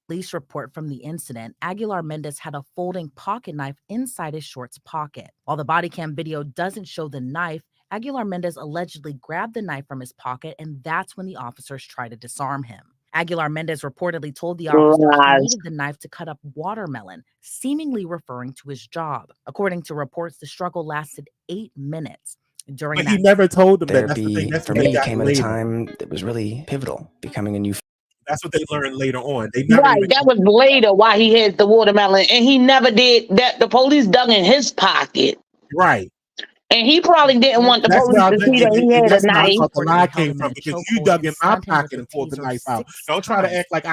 Police report from the incident, Aguilar Mendez had a folding pocket knife inside his shorts pocket. While the body cam video doesn't show the knife, Aguilar Mendez allegedly grabbed the knife from his pocket, and that's when the officers tried to disarm him. Aguilar Mendez reportedly told the officers he needed the knife to cut up watermelon, seemingly referring to his job. According to reports, the struggle lasted 8 minutes. But he never told them that. For me, came a time that was really pivotal, becoming a new. That's what they learned later on. That was later why he had the watermelon, and he never did that. The police dug in his pocket. Right. And he probably didn't want the police to see that he had a knife. The lie came from, because you dug in my pocket and pulled the knife out. Don't try to act like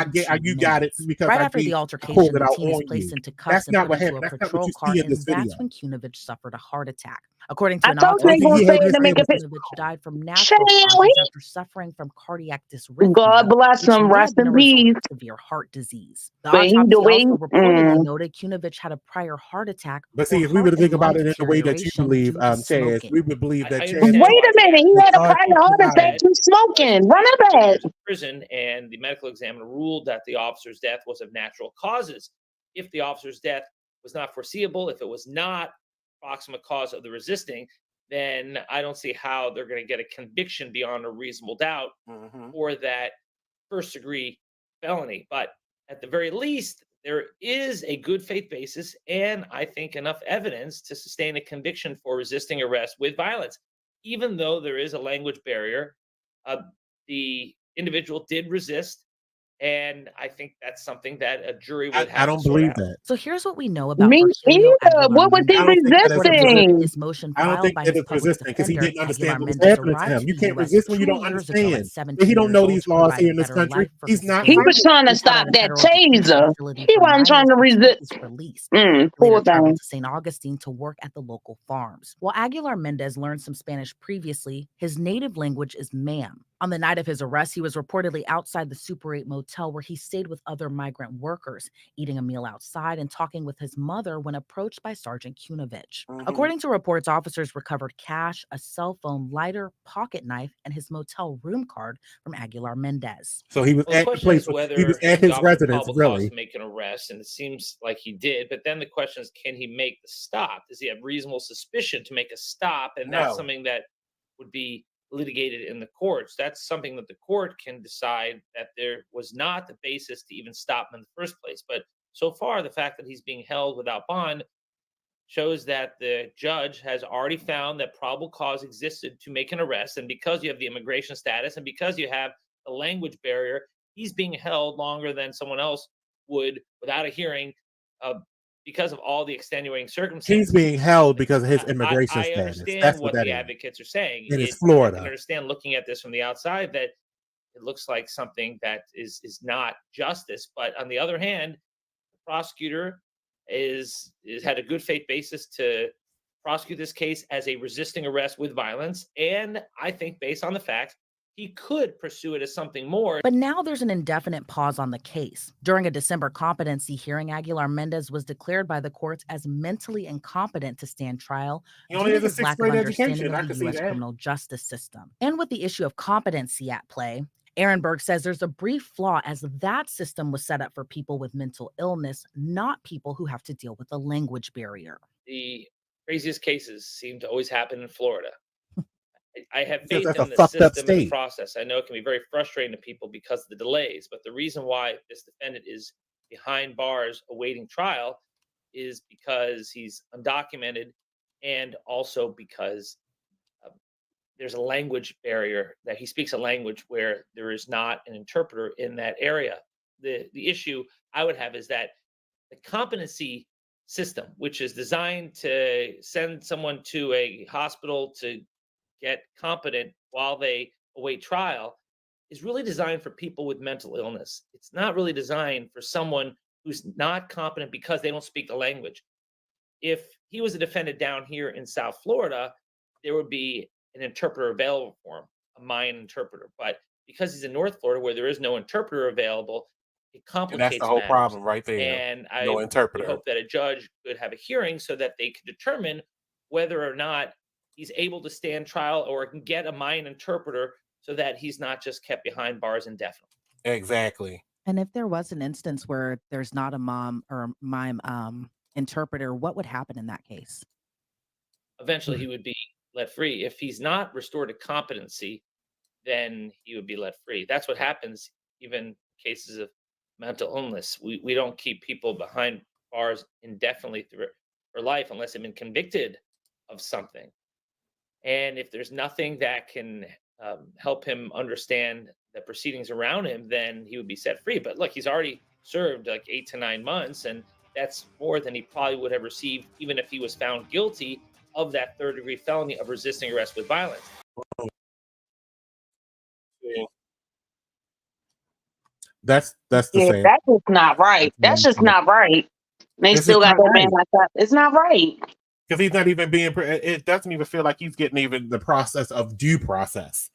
you got it because right after the altercation, the team is placed into cuffs and put into a patrol car, and that's when Kunovich suffered a heart attack. According to an autopsy, Kunovich died from natural causes after suffering from cardiac dysrhythmia. God bless him. Rest in peace. Severe heart disease. The autopsy also reportedly noted Kunovich had a prior heart attack. But see, if we were to think about it in the way that you believe, Chaz, we would believe that Chaz. Wait a minute, he had a prior heart attack to smoking. Run it back. Prison, and the medical examiner ruled that the officer's death was of natural causes. If the officer's death was not foreseeable, if it was not proximate cause of the resisting, then I don't see how they're going to get a conviction beyond a reasonable doubt for that first degree felony. But at the very least, there is a good faith basis, and I think enough evidence to sustain a conviction for resisting arrest with violence. Even though there is a language barrier, the individual did resist, and I think that's something that a jury would have. I don't believe that. So here's what we know about me either. What was he resisting? His motion I don't filed think by it his was resisting because he defender, didn't understand what was Aguilar happening to Mendez, him. You arrived can't to the US resist when you 2 don't years ago at understand. 17 He don't know years these old, laws providing here in this better country. life for He's his not. He family. was trying to He's held stop at a that federal detention taser. facility He for wasn't trying to minors until resist. his release. Poor Later traveled thing. to St. Augustine to work at the local farms. While Aguilar Mendez learned some Spanish previously, his native language is ma'am. On the night of his arrest, he was reportedly outside the Super 8 motel where he stayed with other migrant workers, eating a meal outside and talking with his mother when approached by Sergeant Kunovich. According to reports, officers recovered cash, a cell phone, lighter, pocket knife, and his motel room card from Aguilar Mendez. So he was Well, the at the place. whether He was at his residence, probable really. cause to make an arrest, and it seems like he did. But then the question is, can he make the stop? Does he have reasonable suspicion to make a stop? And that's something that would be litigated in the courts. That's something that the court can decide that there was not the basis to even stop him in the first place. But so far, the fact that he's being held without bond shows that the judge has already found that probable cause existed to make an arrest. And because you have the immigration status and because you have the language barrier, he's being held longer than someone else would without a hearing because of all the extenuating circumstances. He's being held because of his immigration I status. understand That's what that the is. advocates are saying. And it's I Florida. can understand looking at this from the outside that it looks like something that is not justice. But on the other hand, the prosecutor is had a good faith basis to prosecute this case as a resisting arrest with violence. And I think based on the facts, he could pursue it as something more. But now there's an indefinite pause on the case. During a December competency hearing, Aguilar Mendez was declared by the courts as mentally incompetent to stand trial He only due to has a his lack of 6th grade understanding education. I of can the see U.S. that. criminal justice system. And with the issue of competency at play, Ehrenberg says there's a brief flaw as that system was set up for people with mental illness, not people who have to deal with a language barrier. The craziest cases seem to always happen in Florida. I have faith That's in a the fucked up system and the state. process. I know it can be very frustrating to people because of the delays, but the reason why this defendant is behind bars awaiting trial is because he's undocumented, and also because there's a language barrier, that he speaks a language where there is not an interpreter in that area. The issue I would have is that the competency system, which is designed to send someone to a hospital to get competent while they await trial, is really designed for people with mental illness. It's not really designed for someone who's not competent because they don't speak the language. If he was a defendant down here in South Florida, there would be an interpreter available for him, a Mayan interpreter. But because he's in North Florida, where there is no interpreter available, it And that's complicates the whole matters. problem right there. And I No would interpreter. hope that a judge could have a hearing so that they could determine whether or not he's able to stand trial or can get a Mayan interpreter so that he's not just kept behind bars indefinitely. Exactly. And if there was an instance where there's not a mom or mime interpreter, what would happen in that case? Eventually, he would be let free. If he's not restored to competency, then he would be let free. That's what happens even in cases of mental illness. We don't keep people behind bars indefinitely for life unless they've been convicted of something. And if there's nothing that can help him understand the proceedings around him, then he would be set free. But look, he's already served like 8 to 9 months, and that's more than he probably would have received even if he was found guilty of that third-degree felony of resisting arrest with violence. Yeah. That's the Yeah, same. that's just not right. That's just not right. They It's still just got not that man right. like that. It's not right. Because he's not even being. It doesn't even feel like he's getting even the process of due process.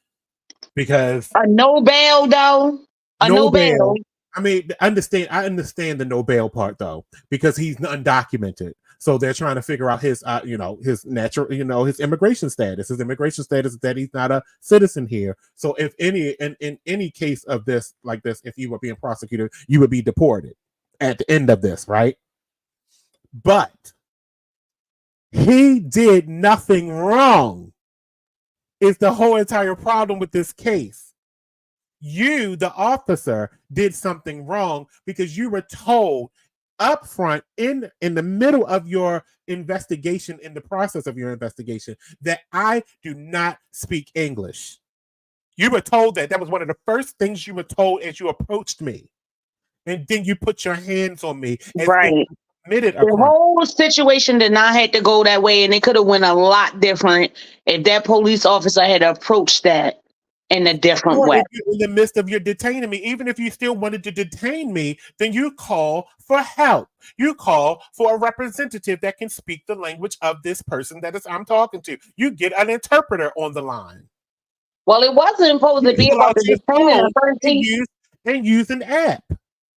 Because A no bail though. A no bail. I mean, I understand the no bail part though, because he's undocumented. So they're trying to figure out his, his natural, his immigration status. His immigration status is that he's not a citizen here. So if in any case of this, like this, if you were being prosecuted, you would be deported at the end of this, right? But he did nothing wrong. It's the whole entire problem with this case. You, the officer, did something wrong because you were told up front in the middle of your investigation, in the process of your investigation, that I do not speak English. You were told that. That was one of the first things you were told as you approached me. And then you put your hands on me. Right. Committed a The crime. whole situation did not have to go that way, and it could have went a lot different if that police officer had approached that in a different Or way. if you're in the midst of your detaining me, even if you still wanted to detain me, then you call for help. You call for a representative that can speak the language of this person I'm talking to. You get an interpreter on the line. Well, it wasn't supposed to be Pull about out the your detaining phone the person. and use an app.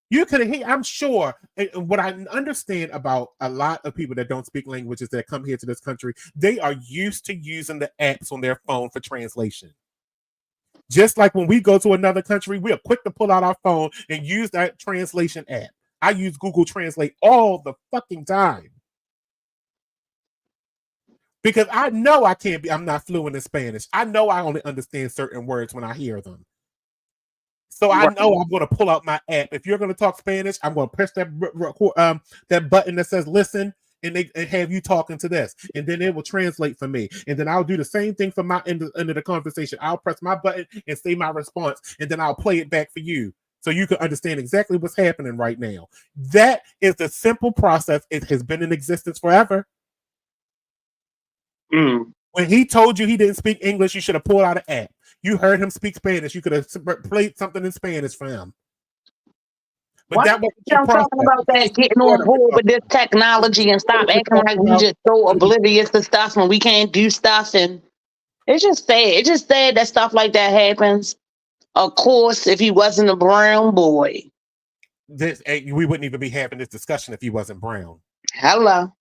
You could have. I'm sure. And what I understand about a lot of people that don't speak languages that come here to this country, they are used to using the apps on their phone for translation. Just like when we go to another country, we are quick to pull out our phone and use that translation app. I use Google Translate all the fucking time. Because I know I'm not fluent in Spanish. I know I only understand certain words when I hear them. So I know I'm going to pull out my app. If you're going to talk Spanish, I'm going to press that button that says listen, and have you talking to this, and then it will translate for me, and then I'll do the same thing for my end of the conversation. I'll press my button and say my response, and then I'll play it back for you so you can understand exactly what's happening right now. That is the simple process. It has been in existence forever. When he told you he didn't speak English, you should have pulled out an app. You heard him speak Spanish. You could have played something in Spanish for him. But that wasn't your I'm process. talking about that getting on board with this technology and stop acting like we just so oblivious to stuff when we can't do stuff. And it's just sad. It's just sad that stuff like that happens. Of course, if he wasn't a brown boy. We wouldn't even be having this discussion if he wasn't brown. Hello.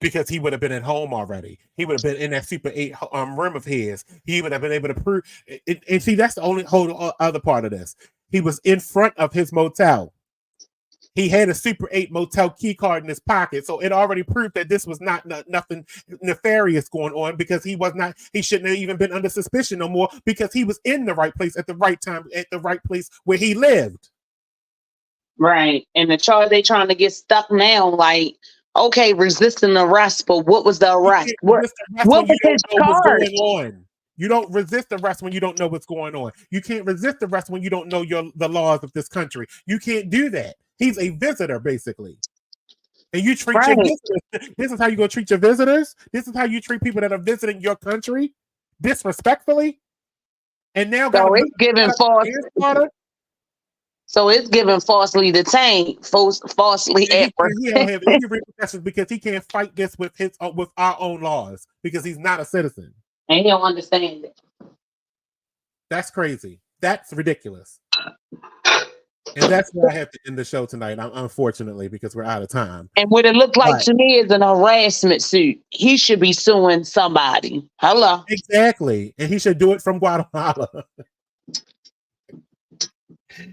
Because he would have been at home already. He would have been in that Super 8 room of his. He would have been able to prove it. And see, that's the only whole other part of this. He was in front of his motel. He had a Super 8 motel key card in his pocket. So it already proved that this was not nothing nefarious going on, because he shouldn't have even been under suspicion no more, because he was in the right place at the right time, at the right place where he lived. Right. And the charge they trying to get stuck now, like, okay, resisting arrest, but what was the You arrest? can't What resist arrest what when you was don't his know what's charge? going on. You don't resist arrest when you don't know what's going on. You can't resist arrest when you don't know the laws of this country. You can't do that. He's a visitor, basically. And you treat your Right. visitors. This is how you go treat your visitors. This is how you treat people that are visiting your country disrespectfully. And now got So it's giving false. manslaughter. So it's giving falsely detained, falsely And he apprehended. don't have any repercussions because he can't fight this with our own laws because he's not a citizen. And he don't understand it. That's crazy. That's ridiculous. And that's where I have to end the show tonight, unfortunately, because we're out of time. And what it looked like But, to me is an harassment suit. He should be suing somebody. Hello. Exactly. And he should do it from Guatemala.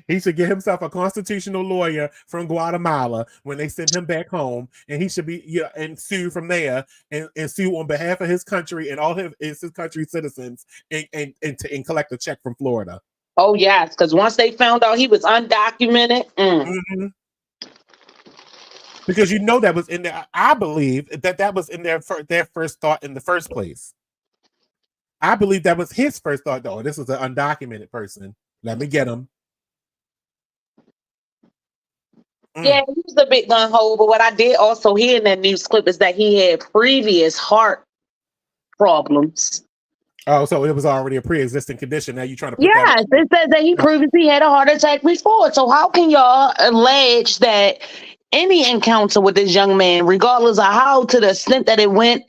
He should get himself a constitutional lawyer from Guatemala when they send him back home, and he should be and sue from there and sue on behalf of his country and all his country's citizens and collect a check from Florida. Oh yes, because once they found out he was undocumented, Mm-hmm. Because that was in there. I believe that was in their first thought in the first place. I believe that was his first thought. Oh, this was an undocumented person. Let me get him. Yeah, he was a bit gun ho. But what I did also hear in that news clip is that he had previous heart problems. Oh, so it was already a pre-existing condition. Now you're trying to put Yes, it says that he previously had a heart attack before. So how can y'all allege that any encounter with this young man, regardless of how to the extent that it went,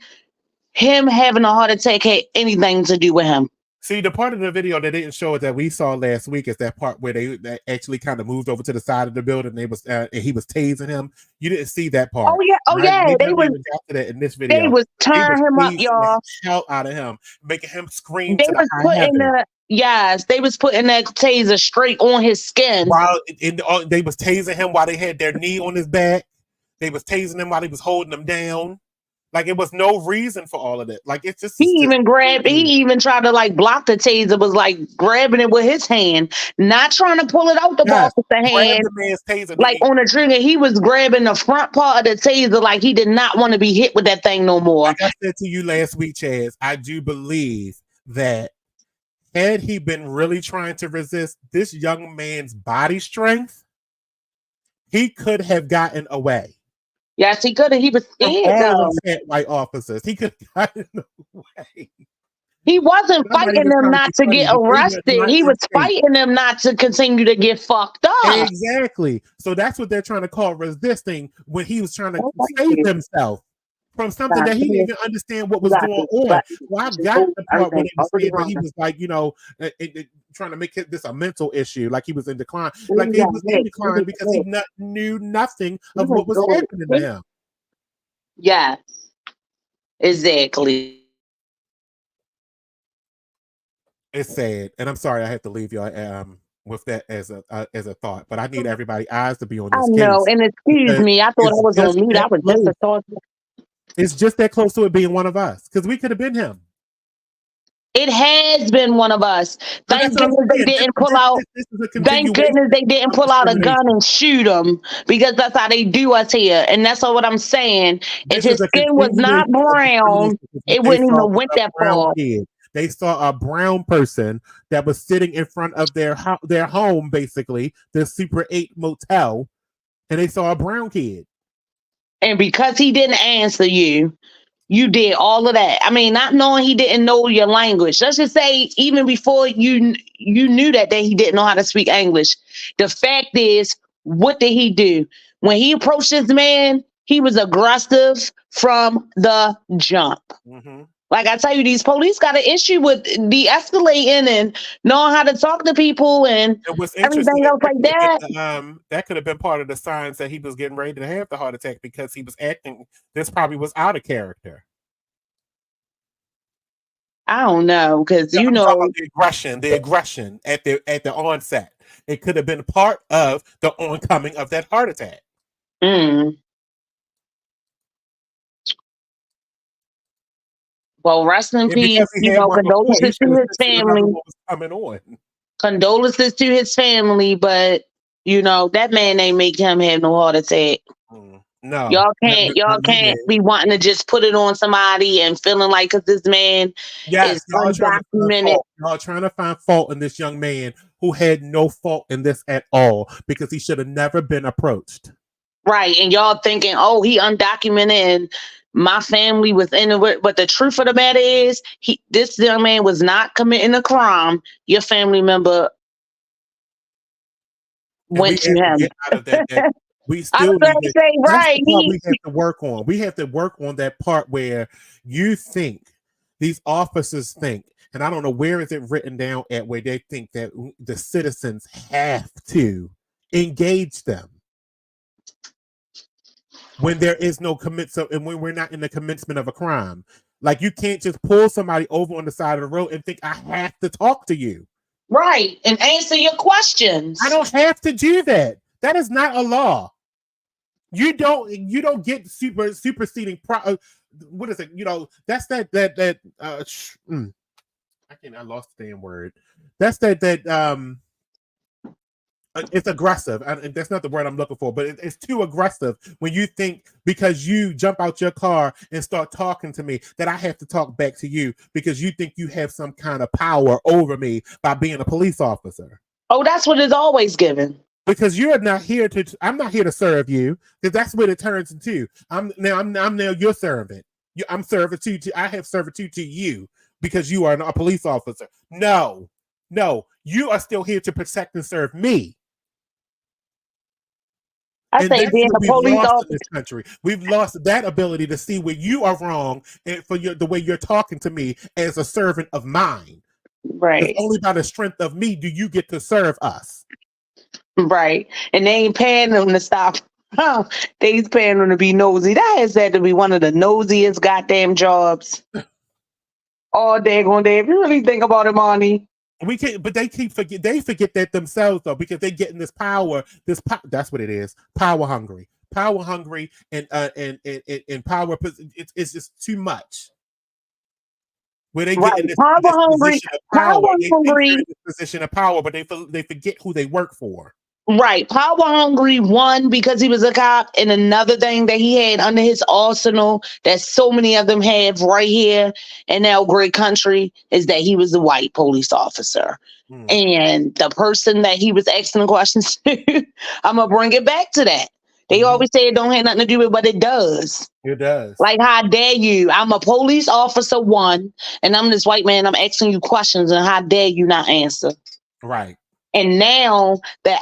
him having a heart attack had anything to do with him? See, the part of the video that didn't show it that we saw last week is that part where they actually kind of moved over to the side of the building. They was and he was tasing him. You didn't see that part. Oh yeah, they got to that in this video. They was turning him up, y'all. The hell out of him, making him scream. They was putting they was putting that taser straight on his skin. While they was tasing him while they had their knee on his back. They was tasing him while he was holding him down. Like it was no reason for all of that. Like it's just he even tried to like block the taser, was like grabbing it with his hand, not trying to pull it out the ball with the hand. The man's taser, like on the trigger, he was grabbing the front part of the taser like he did not want to be hit with that thing no more. Like I said to you last week, Chaz, I do believe that had he been really trying to resist this young man's body strength, he could have gotten away. Yes, he could have. He was scared though. White officers. He could have gotten away. He wasn't fighting them not to get arrested. He was fighting them not to continue to get fucked up. Exactly. So that's what they're trying to call resisting when he was trying to save himself from something that he didn't even understand what was going on. Well, I got the part when he was like, trying to make this a mental issue, like he was in decline. Like he was in decline because he knew nothing of what was happening to him. Yeah, exactly. It's sad, and I'm sorry I have to leave y'all with that as a thought. But I need everybody's eyes to be on this. I know, and excuse me, I thought I was on mute. I was just a thought. It's just that close to it being one of us because we could have been him. It has been one of us. Thank goodness they didn't pull out. Thank goodness they didn't pull out a gun and shoot him, because that's how they do us here. And that's all what I'm saying. If his skin was not brown, it wouldn't even went that far. They saw a brown person that was sitting in front of their home, basically the Super 8 motel, and they saw a brown kid. And because he didn't answer you, you did all of that. I mean, not knowing he didn't know your language. Let's just say even before you knew that he didn't know how to speak English. The fact is, what did he do? When he approached this man, he was aggressive from the jump. Mm-hmm. Like I tell you, these police got an issue with de-escalating and knowing how to talk to people and everything else like that. That could have been part of the signs that he was getting ready to have the heart attack, because he was acting. This probably was out of character. I don't know, because the aggression at the onset. It could have been part of the oncoming of that heart attack. Mm. Well, rest in peace. Condolences to his family. Coming on. Condolences to his family, but You know, that man ain't make him have no heart attack. No, Y'all not me, can't man. be wanting to just put it on somebody and feeling like because this man Yes, is y'all are trying to find undocumented. fault. Y'all are trying to find fault in this young man who had no fault in this at all because he should have never been approached. Right. And y'all thinking, oh, he undocumented and my family was in it. But the truth of the matter is, this young man was not committing a crime. Your family member And we went to have to him. get out of that. We I was still going need to to. say, That's right. the part we have to work on. We have to work on that part where you think these officers think, and I don't know where is it written down at where they think that the citizens have to engage them when there is no and when we're not in the commencement of a crime. Like you can't just pull somebody over on the side of the road and think I have to talk to you. Right. And answer your questions. I don't have to do that. That is not a law. You don't get superseding what is it? You know, that's I lost the damn word. That's it's aggressive. That's not the word I'm looking for, but it's too aggressive when you think because you jump out your car and start talking to me that I have to talk back to you because you think you have some kind of power over me by being a police officer. Oh, that's what it's always given. Because I'm not here to serve you, because that's what it turns into. I'm now your servant. I'm servitude to I have servitude to you because you are a police officer. No, you are still here to protect and serve me. I say being a police officer in this country. We've lost that ability to see where you are wrong and for the way you're talking to me as a servant of mine. Right. Because only by the strength of me do you get to serve us. Right. And they ain't paying them to stop. They's paying them to be nosy. That has had to be one of the nosiest goddamn jobs all daggone day. If you really think about it, Monty. We can't, but they forget that themselves though, because they're getting this power. That's what it is. Power hungry, and power. It's just too much. Where they get in this position of power, they think they're in this position of power, but they forget who they work for. Right. Power hungry, one, because he was a cop, and another thing that he had under his arsenal that so many of them have right here in our great country is that he was a white police officer. And the person that he was asking the questions to, I'm going to bring it back to that. They always say it don't have nothing to do with, but it does. It does. Like, how dare you? I'm a police officer, one, and I'm this white man. I'm asking you questions, and how dare you not answer? Right. And now that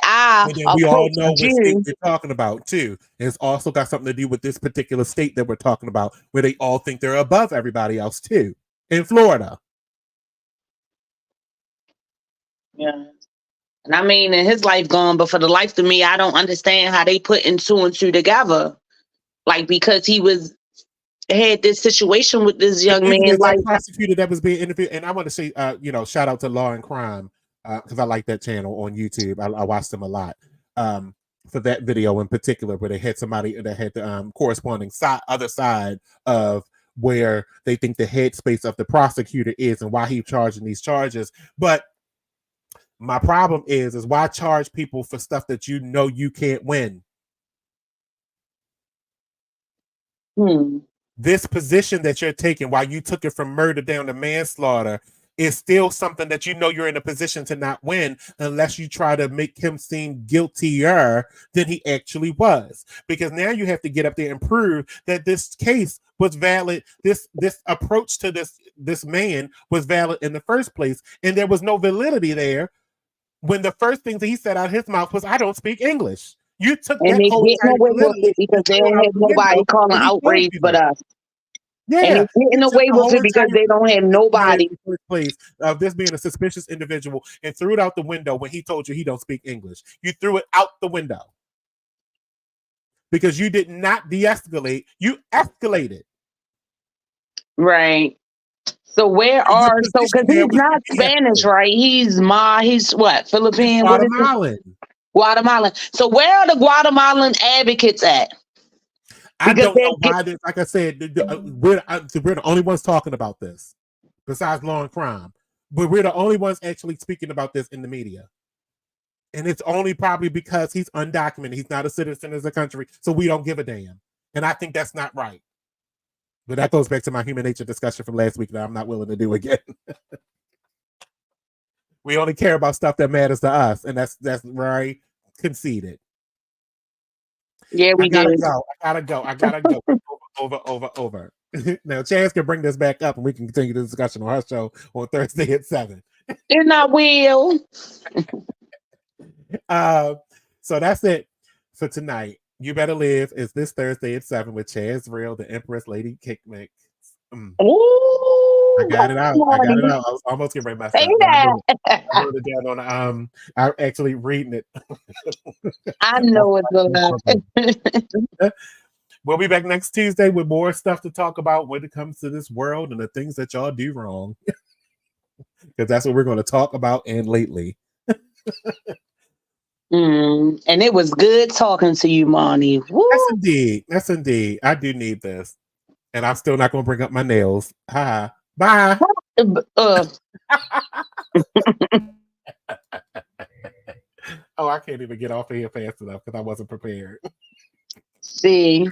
we all know what state we're talking about too. It's also got something to do with this particular state that we're talking about, where they all think they're above everybody else too. In Florida. Yeah. And I mean, in his life gone, but for the life of me, I don't understand how they put two and two together. Like, because he had this situation with this young man. Like prosecutor that was being interviewed, and I want to say, shout out to Law and Crime. Because I like that channel on YouTube. I watched them a lot for that video in particular, where they had somebody that had the corresponding other side of where they think the headspace of the prosecutor is and why he's charging these charges. But my problem is why charge people for stuff that you know you can't win? This position that you're taking, while you took it from murder down to manslaughter, is still something that you know you're in a position to not win unless you try to make him seem guiltier than he actually was. Because now you have to get up there and prove that this case was valid. This approach to this man was valid in the first place, and there was no validity there when the first thing that he said out of his mouth was, "I don't speak English." You took and that whole entire validity because they don't have nobody calling outrage but us. Yeah, and they're getting away with it because they don't have nobody. In the first place of this being a suspicious individual, and threw it out the window when he told you he don't speak English. You threw it out the window because you did not de-escalate. You escalated. Right. So because he's not Spanish, right? He's what? Philippine? Guatemalan. So where are the Guatemalan advocates at? I don't know why this, like I said, we're the only ones talking about this besides Law and Crime, but we're the only ones actually speaking about this in the media. And it's only probably because he's undocumented. He's not a citizen of the country, so we don't give a damn. And I think that's not right. But that goes back to my human nature discussion from last week that I'm not willing to do again. We only care about stuff that matters to us, and that's very conceited. Yeah, we did. I gotta go. Over. Now, Chance can bring this back up, and we can continue the discussion on her show on Thursday at 7. And I will. So that's it for tonight. You Better Live is this Thursday at 7 with Chas'Real, the Empress Lady CakeMix. Ooh, I got it out. I was almost getting ready to mess say up. that. I wrote it down on I'm actually reading it. I know it's gonna happen. We'll be back next Tuesday with more stuff to talk about when it comes to this world and the things that y'all do wrong. Because that's what we're going to talk about and lately. And it was good talking to you, Monny. Woo. That's indeed. I do need this. And I'm still not going to bring up my nails. Ha. Bye. Oh, I can't even get off of here fast enough because I wasn't prepared. See.